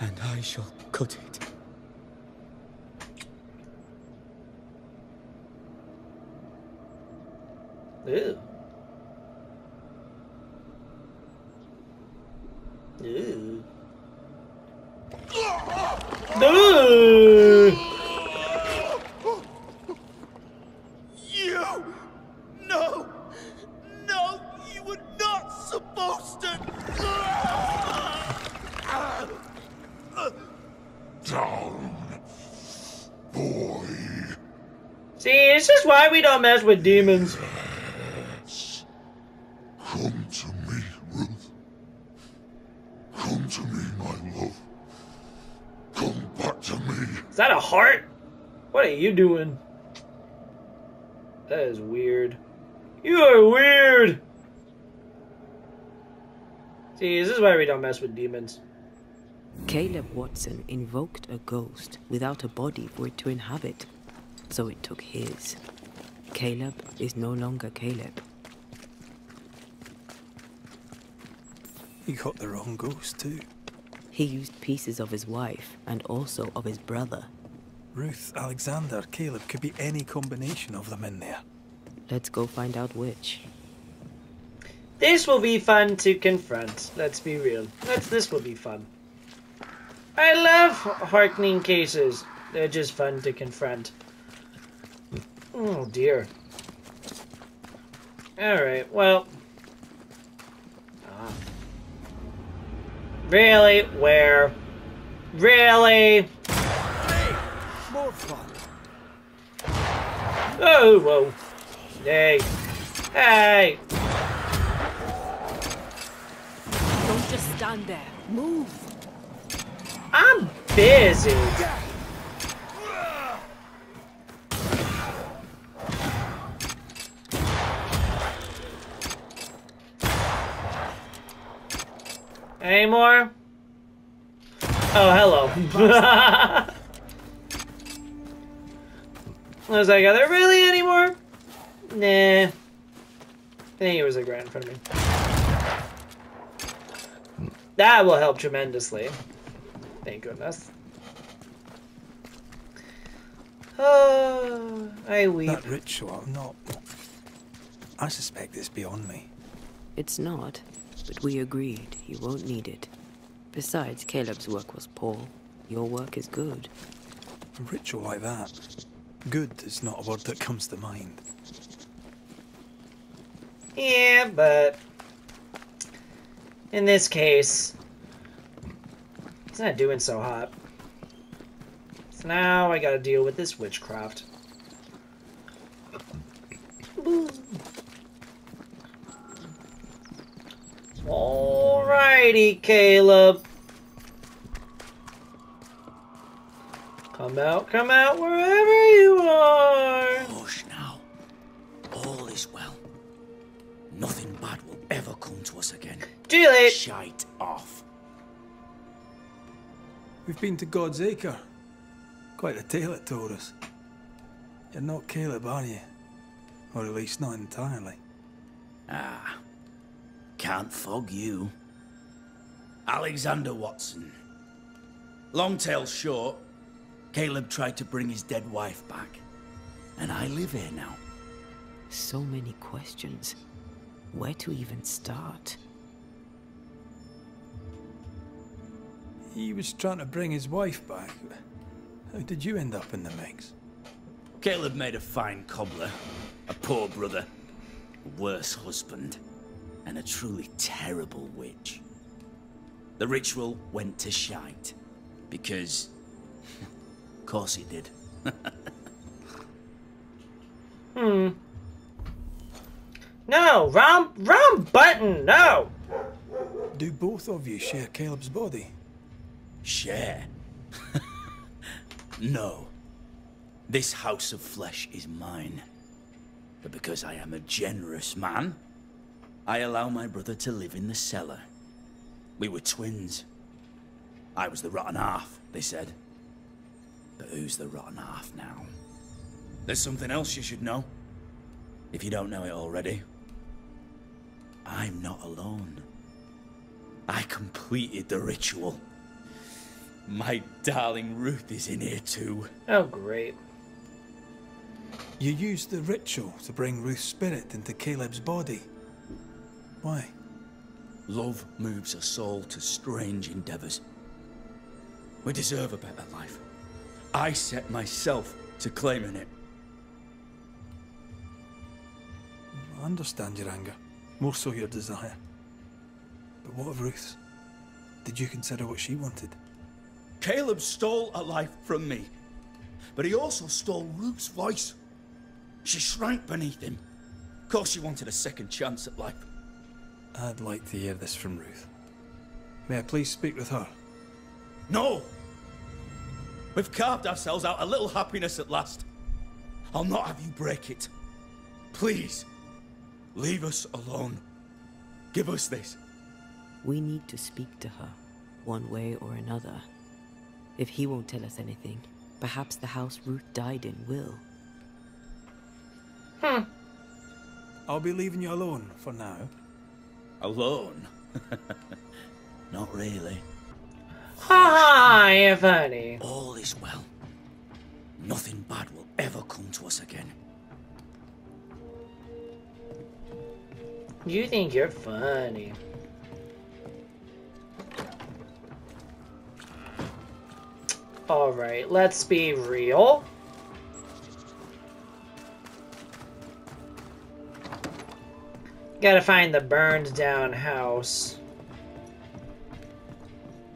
and I shall cut it. Ew. Ew. Ew. You! No! No! You were not supposed to! Down, boy. See, this is why we don't mess with demons. Come to me, Ruth. Come to me, my love. Come back to me. Is that a heart? What are you doing? That is weird. You are weird! See, this is why we don't mess with demons. Caleb Watson invoked a ghost without a body for it to inhabit, so it took his. Caleb is no longer Caleb. He got the wrong ghost too. He used pieces of his wife and also of his brother. Ruth, Alexander, Caleb, could be any combination of them in there. Let's go find out which. This will be fun to confront. Let's be real. This will be fun. I love hearkening cases. They're just fun to confront. Oh dear. Alright, well. Really? Where? Really? Hey, more fun. Oh, whoa. Hey. Hey. Don't just stand there. Move. I'm busy. Any more? Oh, hello. I was like, are there really any more? Nah. I think it was like right in front of me. That will help tremendously. Thank goodness. Oh, I weep. That ritual, not... I suspect it's beyond me. It's not, but we agreed you won't need it. Besides, Caleb's work was poor. Your work is good. A ritual like that. Good is not a word that comes to mind. Yeah, but in this case, it's not doing so hot. So now I gotta deal with this witchcraft. Alrighty, Caleb. Come out wherever you are. Hush now. nothing bad will ever come to us again. Too late. Shite off. We've been to God's Acre. Quite a tale it told us. You're not Caleb, are you? Or at least not entirely. Ah, can't fog you. Alexander Watson. Long tale short, Caleb tried to bring his dead wife back. And I live here now. So many questions. Where to even start? He was trying to bring his wife back. How did you end up in the mix? Caleb made a fine cobbler, a poor brother, a worse husband, and a truly terrible witch. The ritual went to shite, because... of course he did. No, wrong button, no! Do both of you share Caleb's body? Share? No. This house of flesh is mine. But because I am a generous man, I allow my brother to live in the cellar. We were twins. I was the rotten half, they said. But who's the rotten half now? There's something else you should know. If you don't know it already. I'm not alone. I completed the ritual. My darling Ruth is in here too. Oh, great. You used the ritual to bring Ruth's spirit into Caleb's body. Why? Love moves a soul to strange endeavors. We deserve a better life. I set myself to claiming it. I understand your anger, more so your desire. But what of Ruth's? Did you consider what she wanted? Caleb stole a life from me, but he also stole Ruth's voice. She shrank beneath him. Of course she wanted a second chance at life. I'd like to hear this from Ruth. May I please speak with her? No! We've carved ourselves out a little happiness at last. I'll not have you break it. Please, leave us alone. Give us this. We need to speak to her, one way or another. If he won't tell us anything, perhaps the house Ruth died in will. I'll be leaving you alone for now. Alone? Not really. Hi, funny. All is well. Nothing bad will ever come to us again. You think you're funny. Alright, let's be real. Gotta find the burned down house.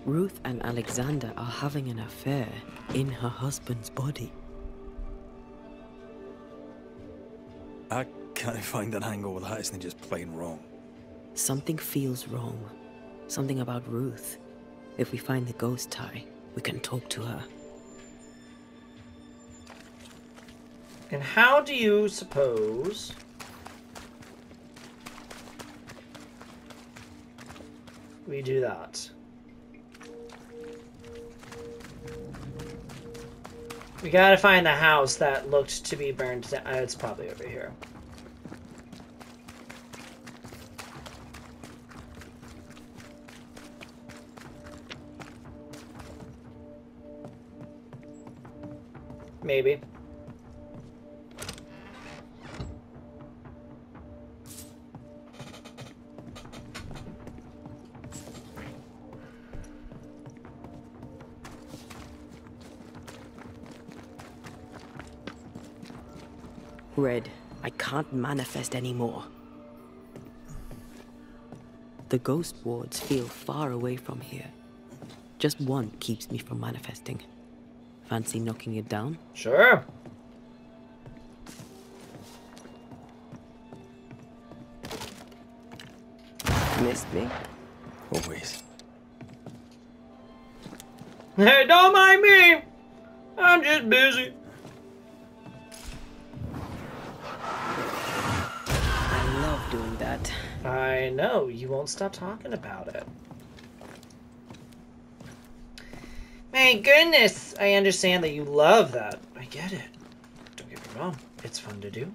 Ruth and Alexander are having an affair in her husband's body. I can't find an angle with that isn't just plain wrong. Something feels wrong. Something about Ruth. If we find the ghost tie, we can talk to her. And how do you suppose we do that? We gotta find the house that looked to be burned down. It's probably over here. Maybe. Red, I can't manifest anymore. The ghost wards feel far away from here. Just one keeps me from manifesting. Fancy knocking it down? Sure. Missed me? Always. Hey, don't mind me! I'm just busy. I love doing that. I know. You won't stop talking about it. My goodness, I understand that you love that. I get it. Don't get me wrong. It's fun to do.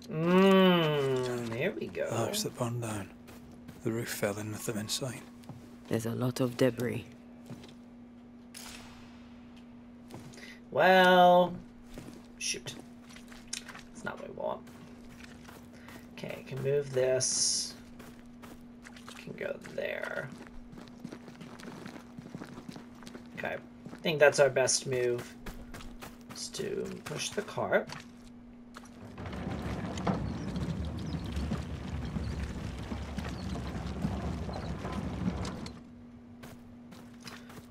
There we go. The house that burned down. The roof fell in with them inside. There's a lot of debris. Well, shoot. That's not what I want. Okay, I can move this. Can go there. Okay, I think that's our best move. Is to push the cart.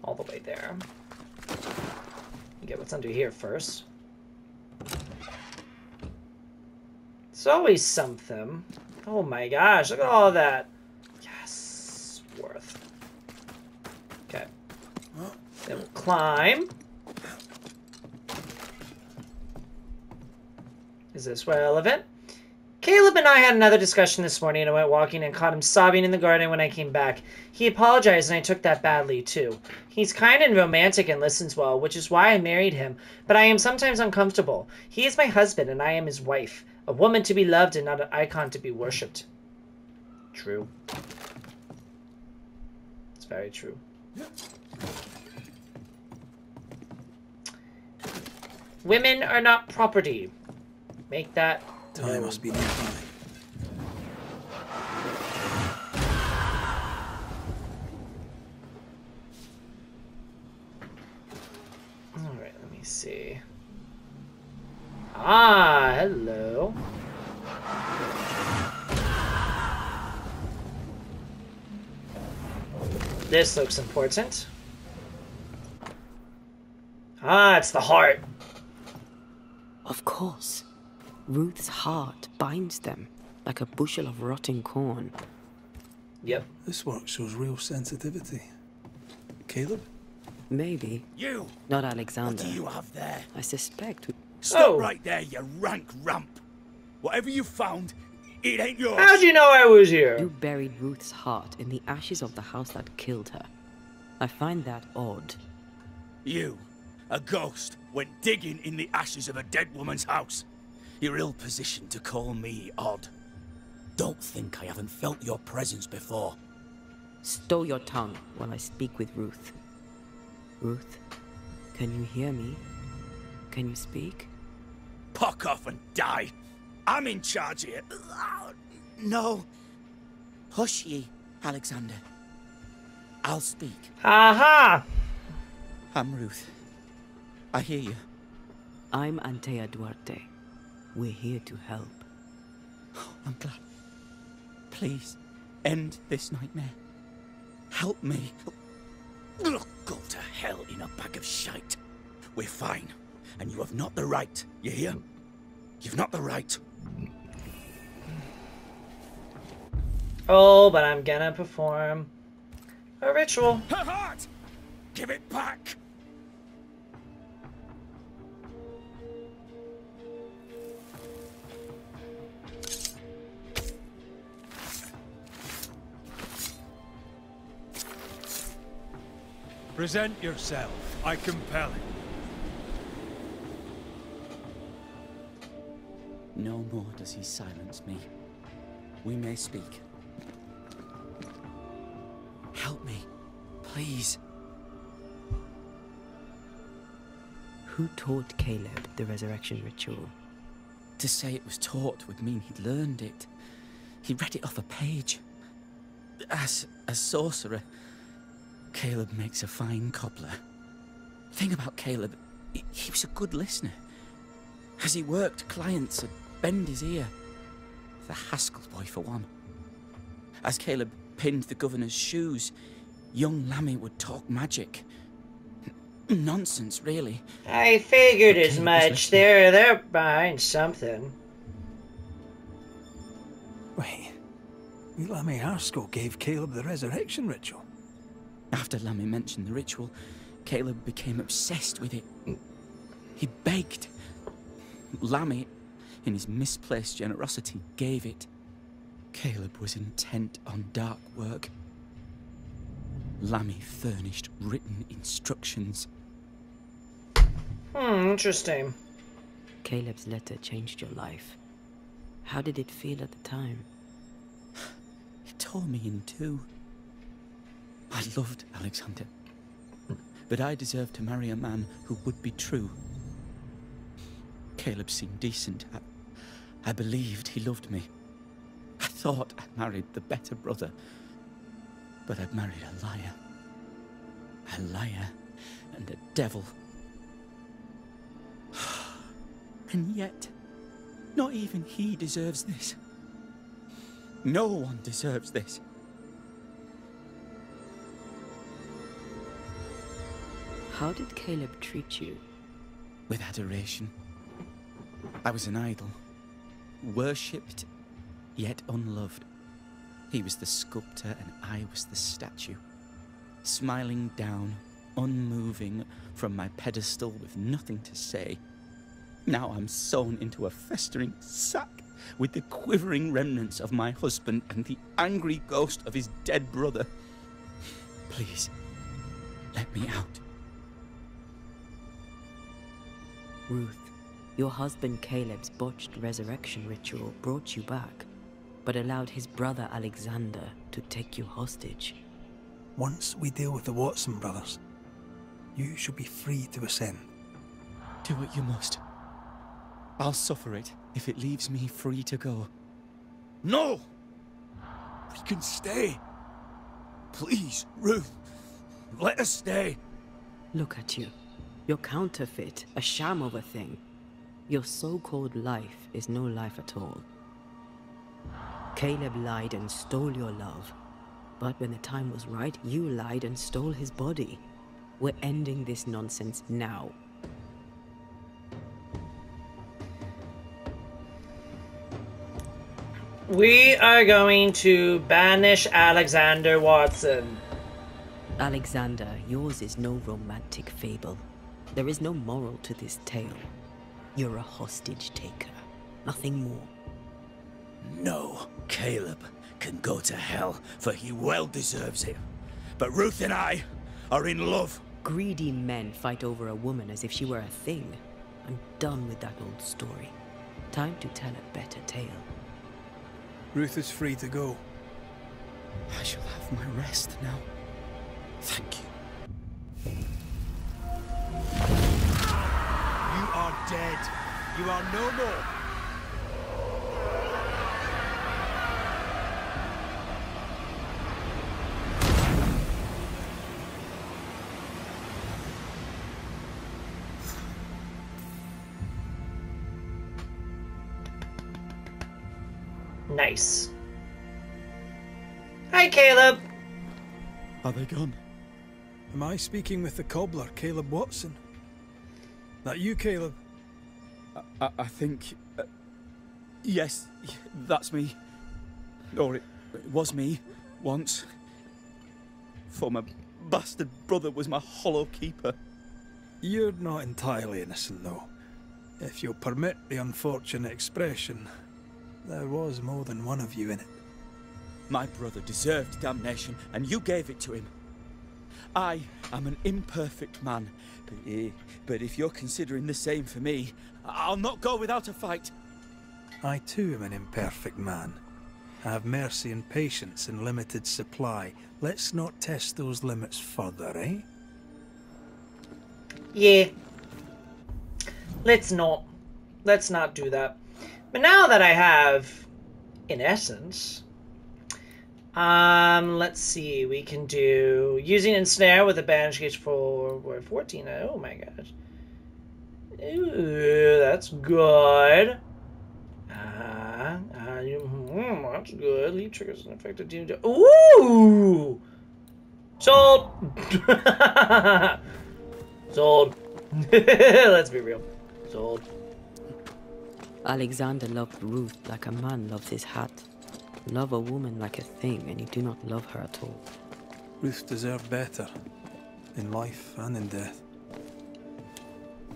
All the way there. Get what's under here first. It's always something. Oh my gosh, look at all that. Yes, worth. Okay. Then we'll climb. Is this relevant? Caleb and I had another discussion this morning, and I went walking and caught him sobbing in the garden when I came back. He apologized, and I took that badly, too. He's kind and romantic and listens well, which is why I married him, but I am sometimes uncomfortable. He is my husband, and I am his wife. A woman to be loved and not an icon to be worshipped. True. It's very true. Women are not property. Make that... Time must be nearby. Alright, let me see. Ah, hello. This looks important. Ah, it's the heart. Of course. Ruth's heart binds them like a bushel of rotting corn. Yep. This work shows real sensitivity. Caleb? Maybe. You! Not Alexander. What do you have there? I suspect... Stop right there, you rank ramp. Whatever you found, it ain't yours. How'd you know I was here? You buried Ruth's heart in the ashes of the house that killed her. I find that odd. You, a ghost, went digging in the ashes of a dead woman's house. You're ill-positioned to call me odd. Don't think I haven't felt your presence before. Stow your tongue while I speak with Ruth. Ruth, can you hear me? Can you speak? Puck off and die. I'm in charge here. No. Hush ye, Alexander. I'll speak. Aha! I'm Ruth. I hear you. I'm Antea Duarte. We're here to help. Oh, I'm glad. Please, end this nightmare. Help me. Go to hell in a bag of shite. We're fine. And you have not the right. You hear? You've not the right. Oh, but I'm gonna perform a ritual. Her heart! Give it back! Present yourself. I compel it. No more does he silence me. We may speak. Help me, please. Who taught Caleb the resurrection ritual? To say it was taught would mean he'd learned it. He read it off a page. As a sorcerer, Caleb makes a fine cobbler. Thing about Caleb, he was a good listener. As he worked, clients would bend his ear. The Haskell boy, for one. As Caleb pinned the governor's shoes, young Lammy would talk magic. Nonsense, really. I figured as much. They're behind something. Wait. Lammy Haskell gave Caleb the resurrection ritual. After Lammy mentioned the ritual, Caleb became obsessed with it. He begged. Lammy, in his misplaced generosity, gave it. Caleb was intent on dark work. Lammy furnished written instructions. Interesting. Caleb's letter changed your life. How did it feel at the time? It tore me in two. I loved Alexander, but I deserved to marry a man who would be true. Caleb seemed decent. I believed he loved me. I thought I married the better brother, but I'd married a liar. A liar and a devil. And yet, not even he deserves this. No one deserves this. How did Caleb treat you? With adoration. I was an idol. Worshipped, yet unloved. He was the sculptor and I was the statue. Smiling down, unmoving from my pedestal with nothing to say. Now I'm sewn into a festering sack with the quivering remnants of my husband and the angry ghost of his dead brother. Please, let me out. Ruth, your husband Caleb's botched resurrection ritual brought you back, but allowed his brother Alexander to take you hostage. Once we deal with the Watson brothers, you shall be free to ascend. Do what you must. I'll suffer it if it leaves me free to go. No! We can stay. Please, Ruth, let us stay. Look at you. You're counterfeit, a sham of a thing. Your so-called life is no life at all. Caleb lied and stole your love. But when the time was right, you lied and stole his body. We're ending this nonsense now. We are going to banish Alexander Watson. Alexander, yours is no romantic fable. There is no moral to this tale. You're a hostage taker, nothing more. No, Caleb can go to hell, for he well deserves it. But Ruth and I are in love. Greedy men fight over a woman as if she were a thing. I'm done with that old story. Time to tell a better tale. Ruth is free to go. I shall have my rest now. Thank you. You are dead. You are no more. Nice. Hi, Caleb. Are they gone? Am I speaking with the cobbler, Caleb Watson? That you, Caleb? I think... yes, that's me. Or it was me, once. For my bastard brother was my hollow keeper. You're not entirely innocent, though. If you'll permit the unfortunate expression, there was more than one of you in it. My brother deserved damnation, and you gave it to him. I am an imperfect man, but if you're considering the same for me, I'll not go without a fight. I too am an imperfect man. I have mercy and patience in limited supply. Let's not test those limits further, eh? Yeah. Let's not do that. But now that I have, in essence, let's see, we can do using ensnare with a banish gauge for 14. Oh my gosh. Ooh, that's good. That's good. Leave triggers an effective damage. Ooh! Sold! Sold. Let's be real. Sold. Alexander loved Ruth like a man loves his hat. Love a woman like a thing, and you do not love her at all. Ruth deserved better, in life and in death.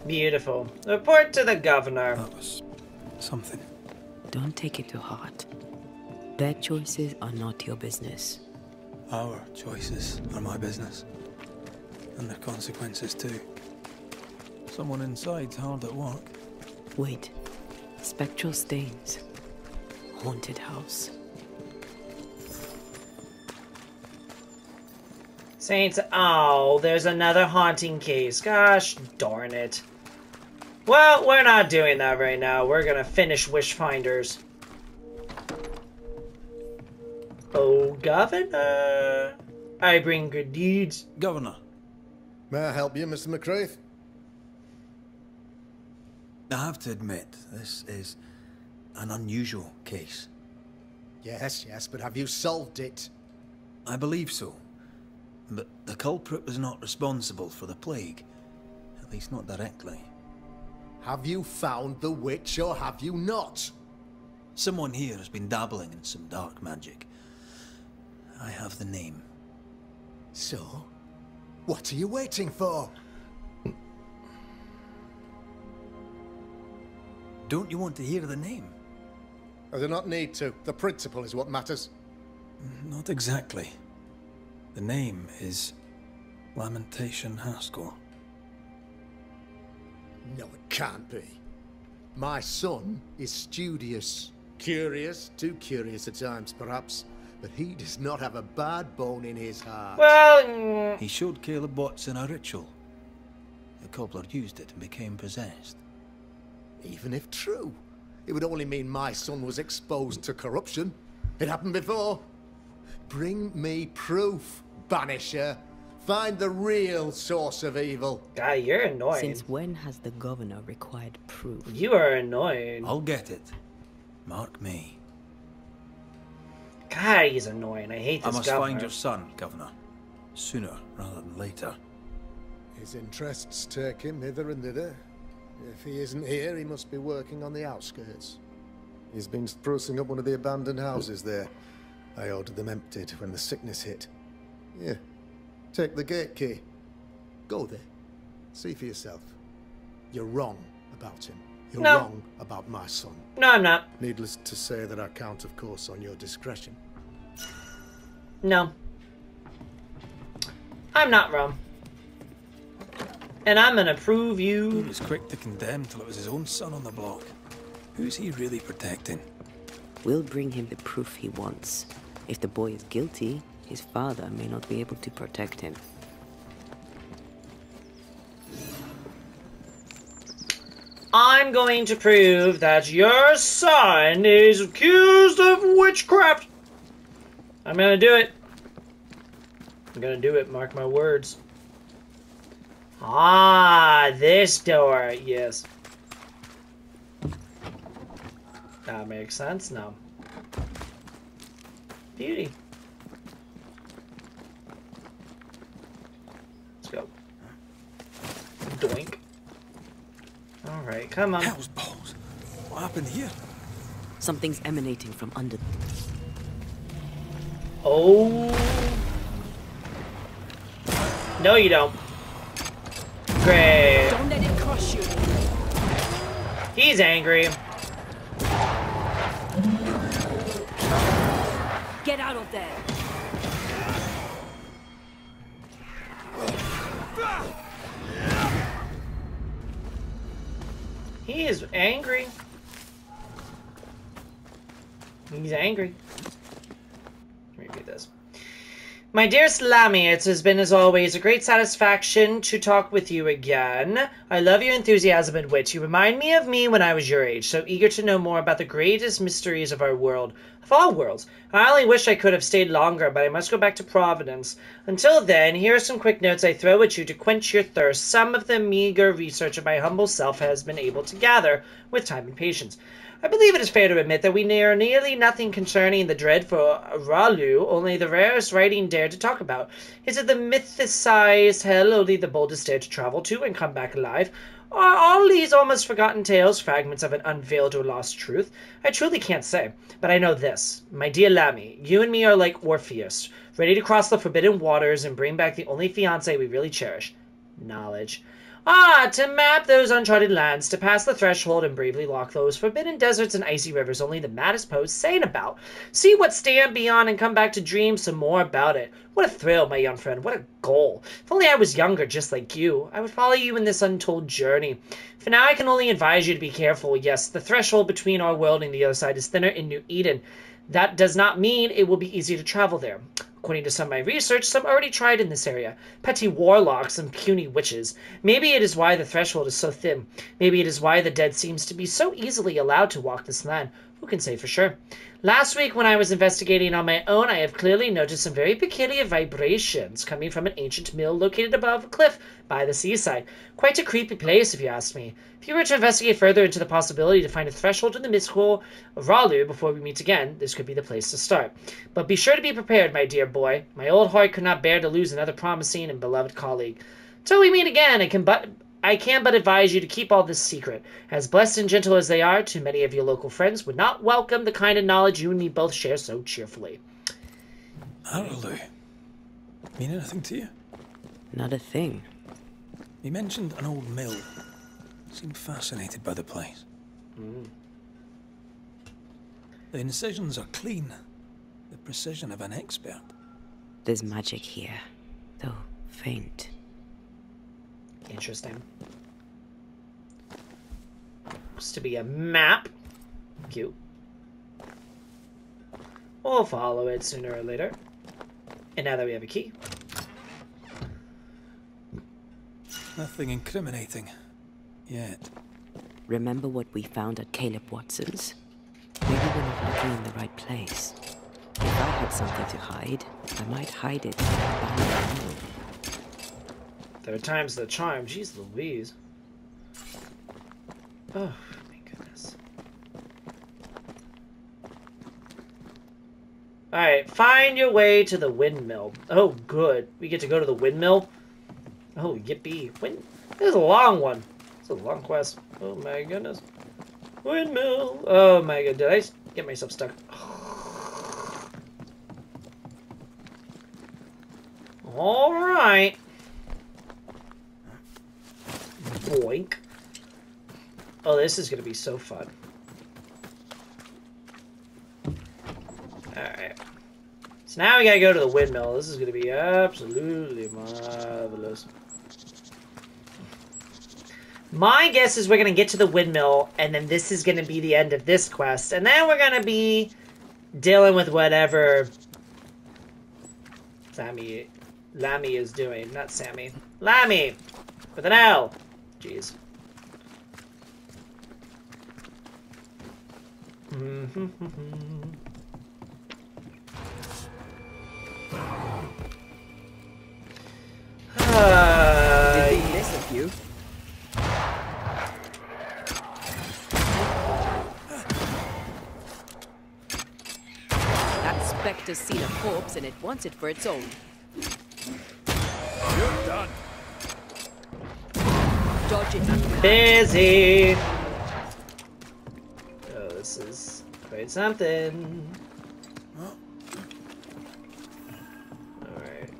Beautiful. Report to the governor. That was something. Don't take it to heart. Their choices are not your business. Our choices are my business. And their consequences too. Someone inside's hard at work. Wait. Spectral stains. Haunted house. Saints, oh, there's another haunting case. Gosh darn it. Well, we're not doing that right now. We're gonna finish Wishfinders. Oh, Governor. I bring good deeds. Governor. May I help you, Mr. McCraith? I have to admit, this is an unusual case. Yes, but have you solved it? I believe so. But the culprit was not responsible for the plague. At least not directly. Have you found the witch or have you not? Someone here has been dabbling in some dark magic. I have the name. So? What are you waiting for? Don't you want to hear the name? I do not need to. The principle is what matters. Not exactly. The name is Lamentation Haskell. No, it can't be. My son is studious. Curious, too curious at times, perhaps. But he does not have a bad bone in his heart. Well... He showed Caleb Watson a ritual. The cobbler used it and became possessed. Even if true, it would only mean my son was exposed to corruption. It happened before. Bring me proof, Banisher. Find the real source of evil. Guy, you're annoying. Since when has the governor required proof? You are annoying. I'll get it. Mark me. God, he's annoying. I hate this I must governor. find your son, Governor. Sooner rather than later. His interests take him hither and thither. If he isn't here, he must be working on the outskirts. He's been sprucing up one of the abandoned houses there. I ordered them emptied when the sickness hit. Here, take the gate key. Go there. See for yourself. You're wrong about him. You're wrong about my son. No, I'm not. Needless to say that I count, of course, on your discretion. No. I'm not wrong. And I'm gonna prove you... He was quick to condemn till it was his own son on the block. Who's he really protecting? We'll bring him the proof he wants. If the boy is guilty, his father may not be able to protect him. I'm going to prove that your son is accused of witchcraft. I'm gonna do it. I'm gonna do it, mark my words. Ah, this door, yes. That makes sense now. Beauty. Let's go. Doink. Alright, come on. Hell's balls. What happened here? Something's emanating from under. Oh. No, you don't. Great. Don't let it crush you. He's angry. Get out of there. He is angry. He's angry. Let me read this. My dear Slammy, it has been, as always, a great satisfaction to talk with you again. I love your enthusiasm and wit. You remind me of me when I was your age, so eager to know more about the greatest mysteries of our world. Of all worlds. I only wish I could have stayed longer, but I must go back to Providence. Until then, here are some quick notes I throw at you to quench your thirst. Some of the meager research of my humble self has been able to gather with time and patience. I believe it is fair to admit that we know nearly nothing concerning the dreadful Ralu, only the rarest writing dared to talk about. Is it the mythicized hell only the boldest dare to travel to and come back alive? Are all these almost forgotten tales fragments of an unveiled or lost truth? I truly can't say, but I know this. My dear Lammy, you and me are like Orpheus, ready to cross the forbidden waters and bring back the only fiancé we really cherish. Knowledge. Ah, to map those uncharted lands, to pass the threshold and bravely walk those forbidden deserts and icy rivers only the maddest poets saying about. See what stand beyond and come back to dream some more about it. What a thrill, my young friend, what a goal. If only I was younger just like you, I would follow you in this untold journey. For now I can only advise you to be careful. Yes, the threshold between our world and the other side is thinner in New Eden. That does not mean it will be easy to travel there. According to some of my research, some already tried in this area. Petty warlocks and puny witches. Maybe it is why the threshold is so thin. Maybe it is why the dead seems to be so easily allowed to walk this land. Who can say for sure? Last week when I was investigating on my own, I have clearly noticed some very peculiar vibrations coming from an ancient mill located above a cliff by the seaside. Quite a creepy place, if you ask me. If you were to investigate further into the possibility to find a threshold in the mystical Ralu before we meet again, this could be the place to start. But be sure to be prepared, my dear boy. My old heart could not bear to lose another promising and beloved colleague. Till we meet again, I can but advise you to keep all this secret. As blessed and gentle as they are, too many of your local friends would not welcome the kind of knowledge you and me both share so cheerfully. Arlu. Mean anything to you? Not a thing. You mentioned an old mill. Seemed fascinated by the place. The incisions are clean. The precision of an expert. There's magic here, though faint. Interesting. Looks to be a map. Cute. We'll follow it sooner or later. And now that we have a key. Nothing incriminating. Yet. Remember what we found at Caleb Watson's? Maybe we're not looking in the right place. If I had something to hide, I might hide it behind the mill. There are times the charm. Jeez Louise. Oh, my goodness. Alright, find your way to the windmill. Oh, good. We get to go to the windmill? Oh, yippee. This is a long one. It's a long quest. Oh, my goodness. Windmill. Oh, my god. Did I get myself stuck? Alright. Boink. Oh, this is going to be so fun. Alright. So now we gotta go to the windmill. This is going to be absolutely marvelous. My guess is we're going to get to the windmill, and then this is going to be the end of this quest. And then we're going to be dealing with whatever Lammy is doing. Not Sammy. Lammy! With an L. Jeez. Did we miss a few? That specter's seen a corpse and it wants it for its own. You're done. Dodge it. Busy. Oh, this is quite something. Alright.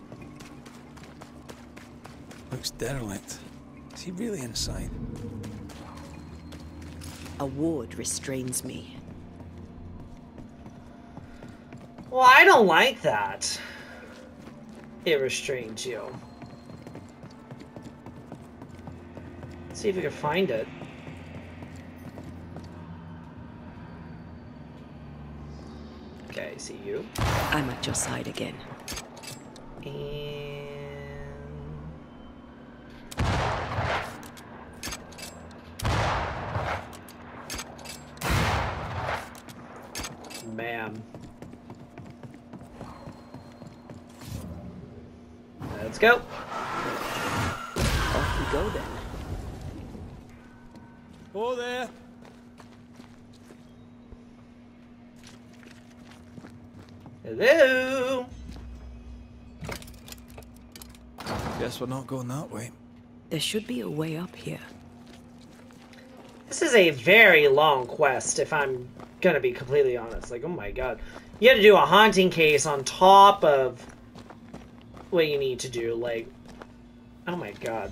Looks derelict. Is he really inside? A ward restrains me. Well, I don't like that. It restrains you. Let's see if we can find it. Okay, I see you. I'm at your side again. Ma'am. Let's go. Off we go then. Oh there. Hello. Guess we're not going that way. There should be a way up here. This is a very long quest, if I'm gonna be completely honest. Like, oh my god. You have to do a haunting case on top of what you need to do. Like, oh my god.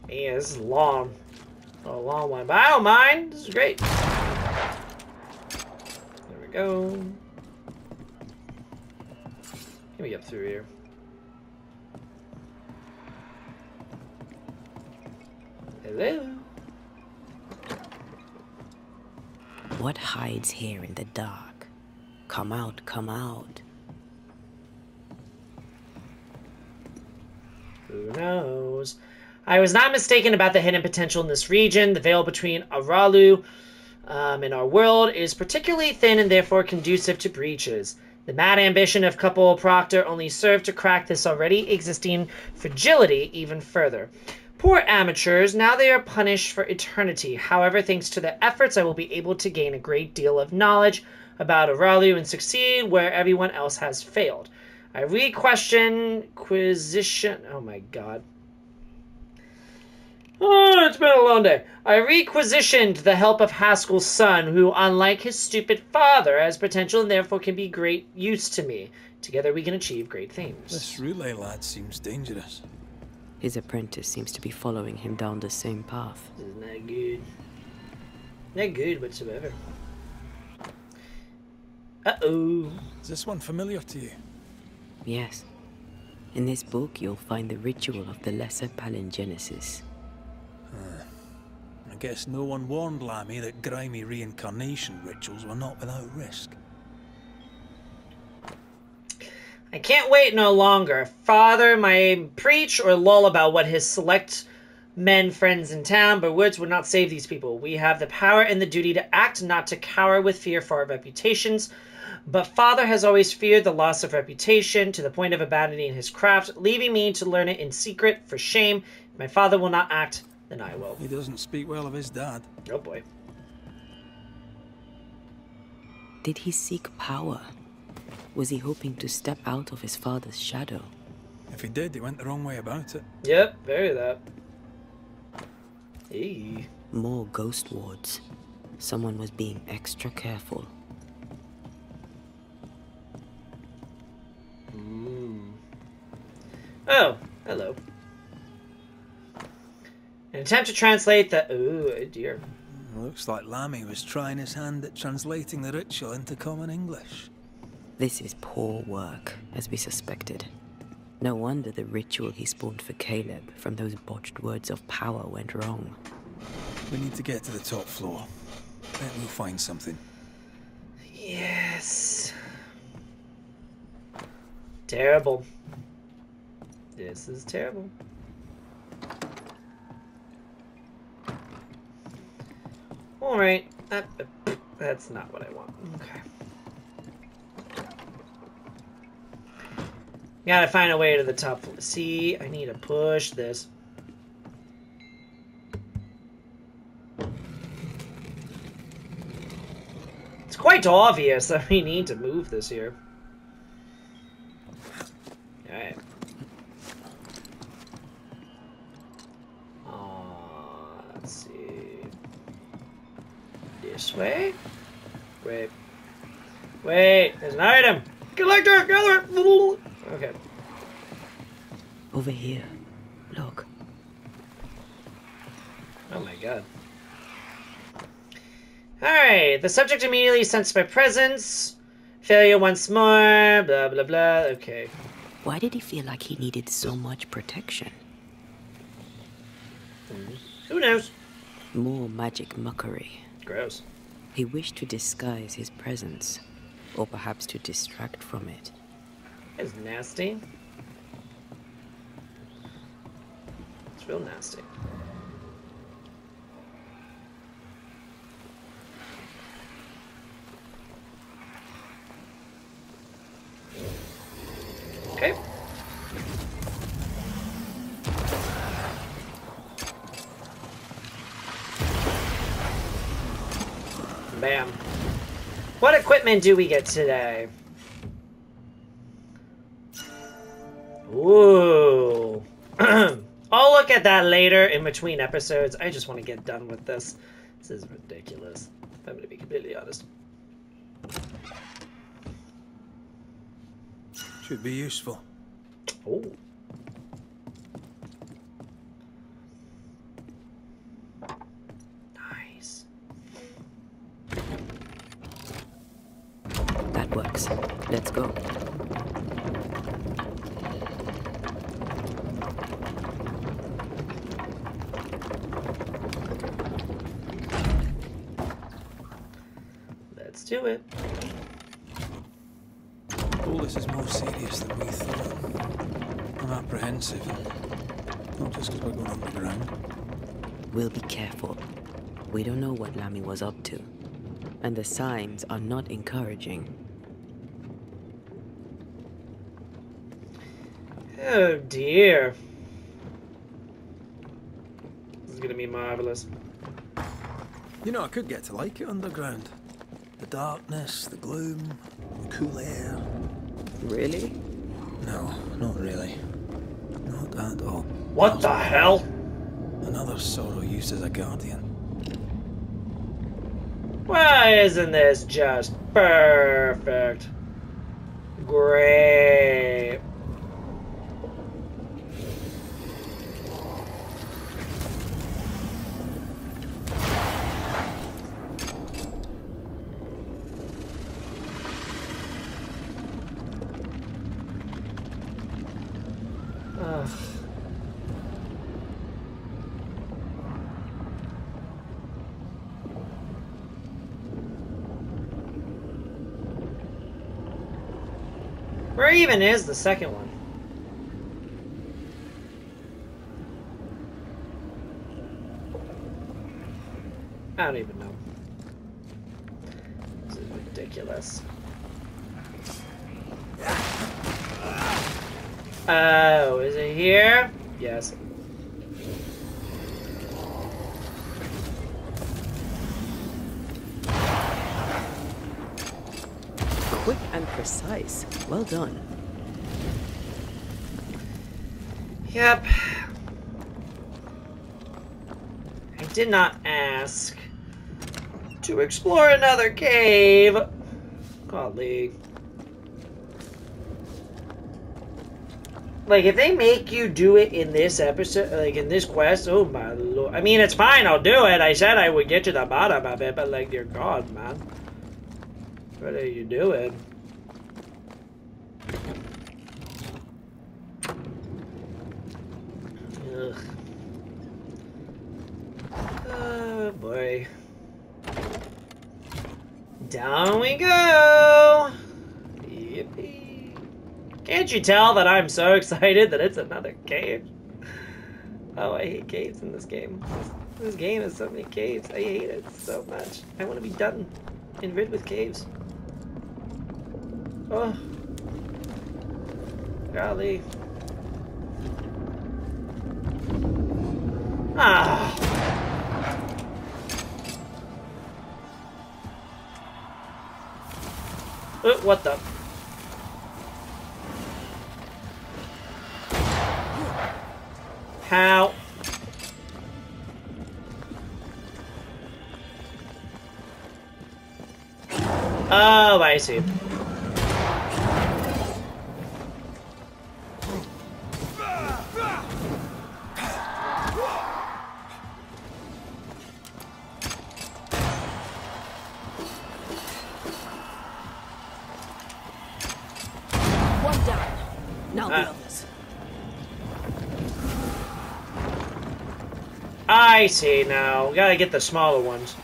Yeah, this is long. A long one, but I don't mind. This is great. There we go. Let me get through here. Hello. What hides here in the dark? Come out, come out. Who knows? I was not mistaken about the hidden potential in this region. The veil between Aralu and our world is particularly thin and therefore conducive to breaches. The mad ambition of couple Proctor only served to crack this already existing fragility even further. Poor amateurs, now they are punished for eternity. However, thanks to their efforts, I will be able to gain a great deal of knowledge about Aralu and succeed where everyone else has failed. I re-question Quisition. Oh my god. Oh, it's been a long day. I requisitioned the help of Haskell's son, who, unlike his stupid father, has potential and therefore can be great use to me. Together we can achieve great things. This relay lad seems dangerous. His apprentice seems to be following him down the same path. This is not good. Not good whatsoever. Uh-oh. Is this one familiar to you? Yes. In this book, you'll find the ritual of the Lesser Palingenesis. I guess no one warned Lammy that grimy reincarnation rituals were not without risk. I can't wait no longer. Father may preach or lull about what his select men friends in town, but words would not save these people. We have the power and the duty to act, not to cower with fear for our reputations. But Father has always feared the loss of reputation to the point of abandoning his craft, leaving me to learn it in secret for shame. If my father will not act, then I will. He doesn't speak well of his dad. Oh boy. Did he seek power? Was he hoping to step out of his father's shadow? If he did, he went the wrong way about it. Yep, very that. Hey. More ghost wards. Someone was being extra careful. Oh, hello. An attempt to translate the... Oh, dear. Looks like Lammy was trying his hand at translating the ritual into common English. This is poor work, as we suspected. No wonder the ritual he spawned for Caleb from those botched words of power went wrong. We need to get to the top floor. Then we'll find something. Yes. Terrible. This is terrible. Alright. That's not what I want. Okay. Gotta find a way to the top floor. See, I need to push this. It's quite obvious that we need to move this here. Alright. Let's see. This way? Wait. Wait, there's an item! Collector, gather it! Okay. Over here. Look. Oh my god. Alright, the subject immediately sensed my presence. Failure once more, blah blah blah, okay. Why did he feel like he needed so much protection? Who knows? More magic muckery. Gross. He wished to disguise his presence, or perhaps to distract from it. It's nasty. It's real nasty. Okay. Bam. What equipment do we get today? Ooh. I'll look at that later in between episodes. I just want to get done with this. This is ridiculous. I'm going to be completely honest. Should be useful. Oh. That works. Let's go. Let's do it. All this is more serious than we thought. I'm apprehensive, not just because we're going underground. We'll be careful. We don't know what Lammy was up to, and the signs are not encouraging. Oh dear. This is gonna be marvelous. You know, I could get to like it underground. The darkness, the gloom, the cool air. Really? No, not really. Not at all. What the hell? Another sorrow used as a guardian. Why isn't this just perfect? Great. Where even is the second one? I don't even know. This is ridiculous. Oh, is it here? Yes. Quick and precise. Well done. Yep. I did not ask to explore another cave. Golly. Like, if they make you do it in this episode, like, in this quest, oh my lord. I mean, it's fine, I'll do it. I said I would get to the bottom of it, but, like, dear God, man. What are you doing? Ugh. Oh, boy. Down we go! Yippee. Can't you tell that I'm so excited that it's another cave? Oh, I hate caves in this game. This game has so many caves. I hate it so much. I want to be done and rid with caves. Oh. Golly. Ah. What the? How? Oh, I see. One down. Now the others. I see now. We gotta get the smaller ones.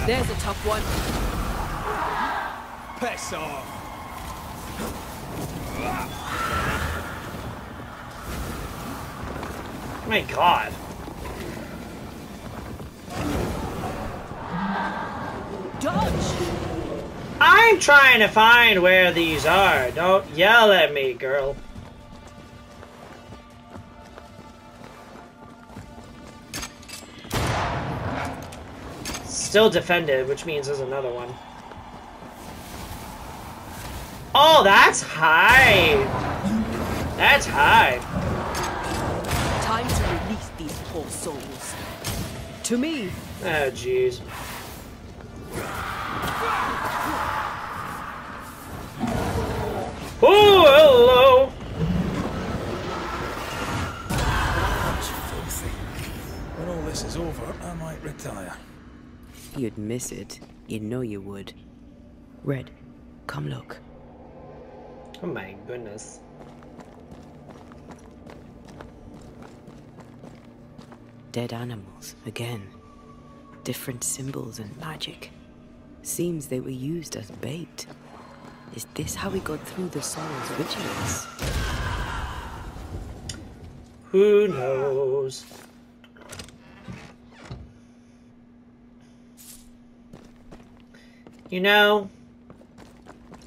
There's a tough one. Piss off. My God. Dodge! I'm trying to find where these are. Don't yell at me, girl. still defended, which means there's another one. Oh, that's high. That's high. Time to release these poor souls. To me. Oh, jeez. Oh, hello. That's filthy. When all this is over, I might retire. You'd miss it. You know you would. Red, come look. Oh my goodness. Dead animals, again. Different symbols and magic. Seems they were used as bait. Is this how we got through the Sorrow's vigilance? Who knows? You know,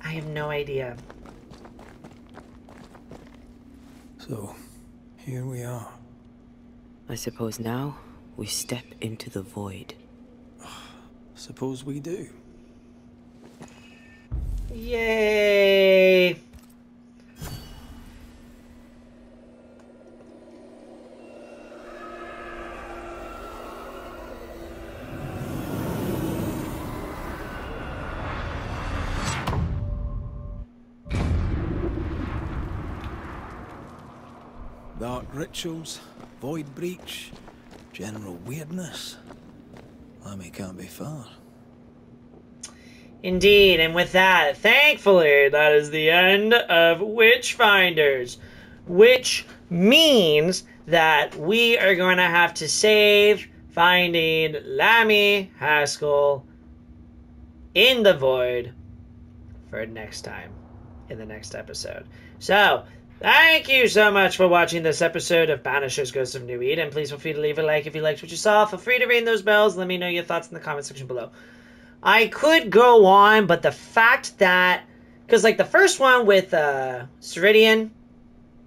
I have no idea. So, here we are. I suppose now we step into the void. Suppose we do. Yay! Dark rituals, void breach, general weirdness. Lammy can't be far. Indeed, and with that, thankfully, that is the end of Witchfinders. Which means that we are going to have to save finding Lammy Haskell in the void for next time, in the next episode. So, thank you so much for watching this episode of Banishers Ghosts of New Eden. Please feel free to leave a like if you liked what you saw. Feel free to ring those bells. Let me know your thoughts in the comment section below. I could go on, but the fact that... Because, like, the first one with Siridean,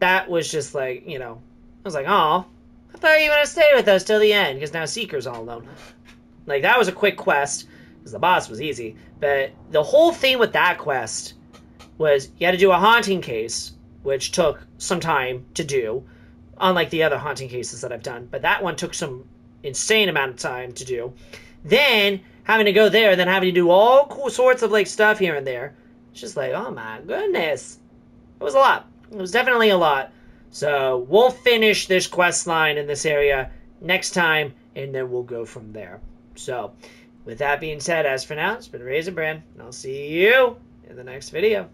that was just, like, you know... I was like, oh, I thought you were going to stay with us till the end, because now Seeker's all alone. Like, that was a quick quest, because the boss was easy. But the whole thing with that quest was you had to do a haunting case, which took some time to do, unlike the other haunting cases that I've done. But that one took some insane amount of time to do. Then, having to go there, then having to do all cool sorts of, like, stuff here and there. It's just like, oh my goodness. It was a lot. It was definitely a lot. So, we'll finish this quest line in this area next time, and then we'll go from there. So, with that being said, as for now, it's been RaisinBran, and I'll see you in the next video.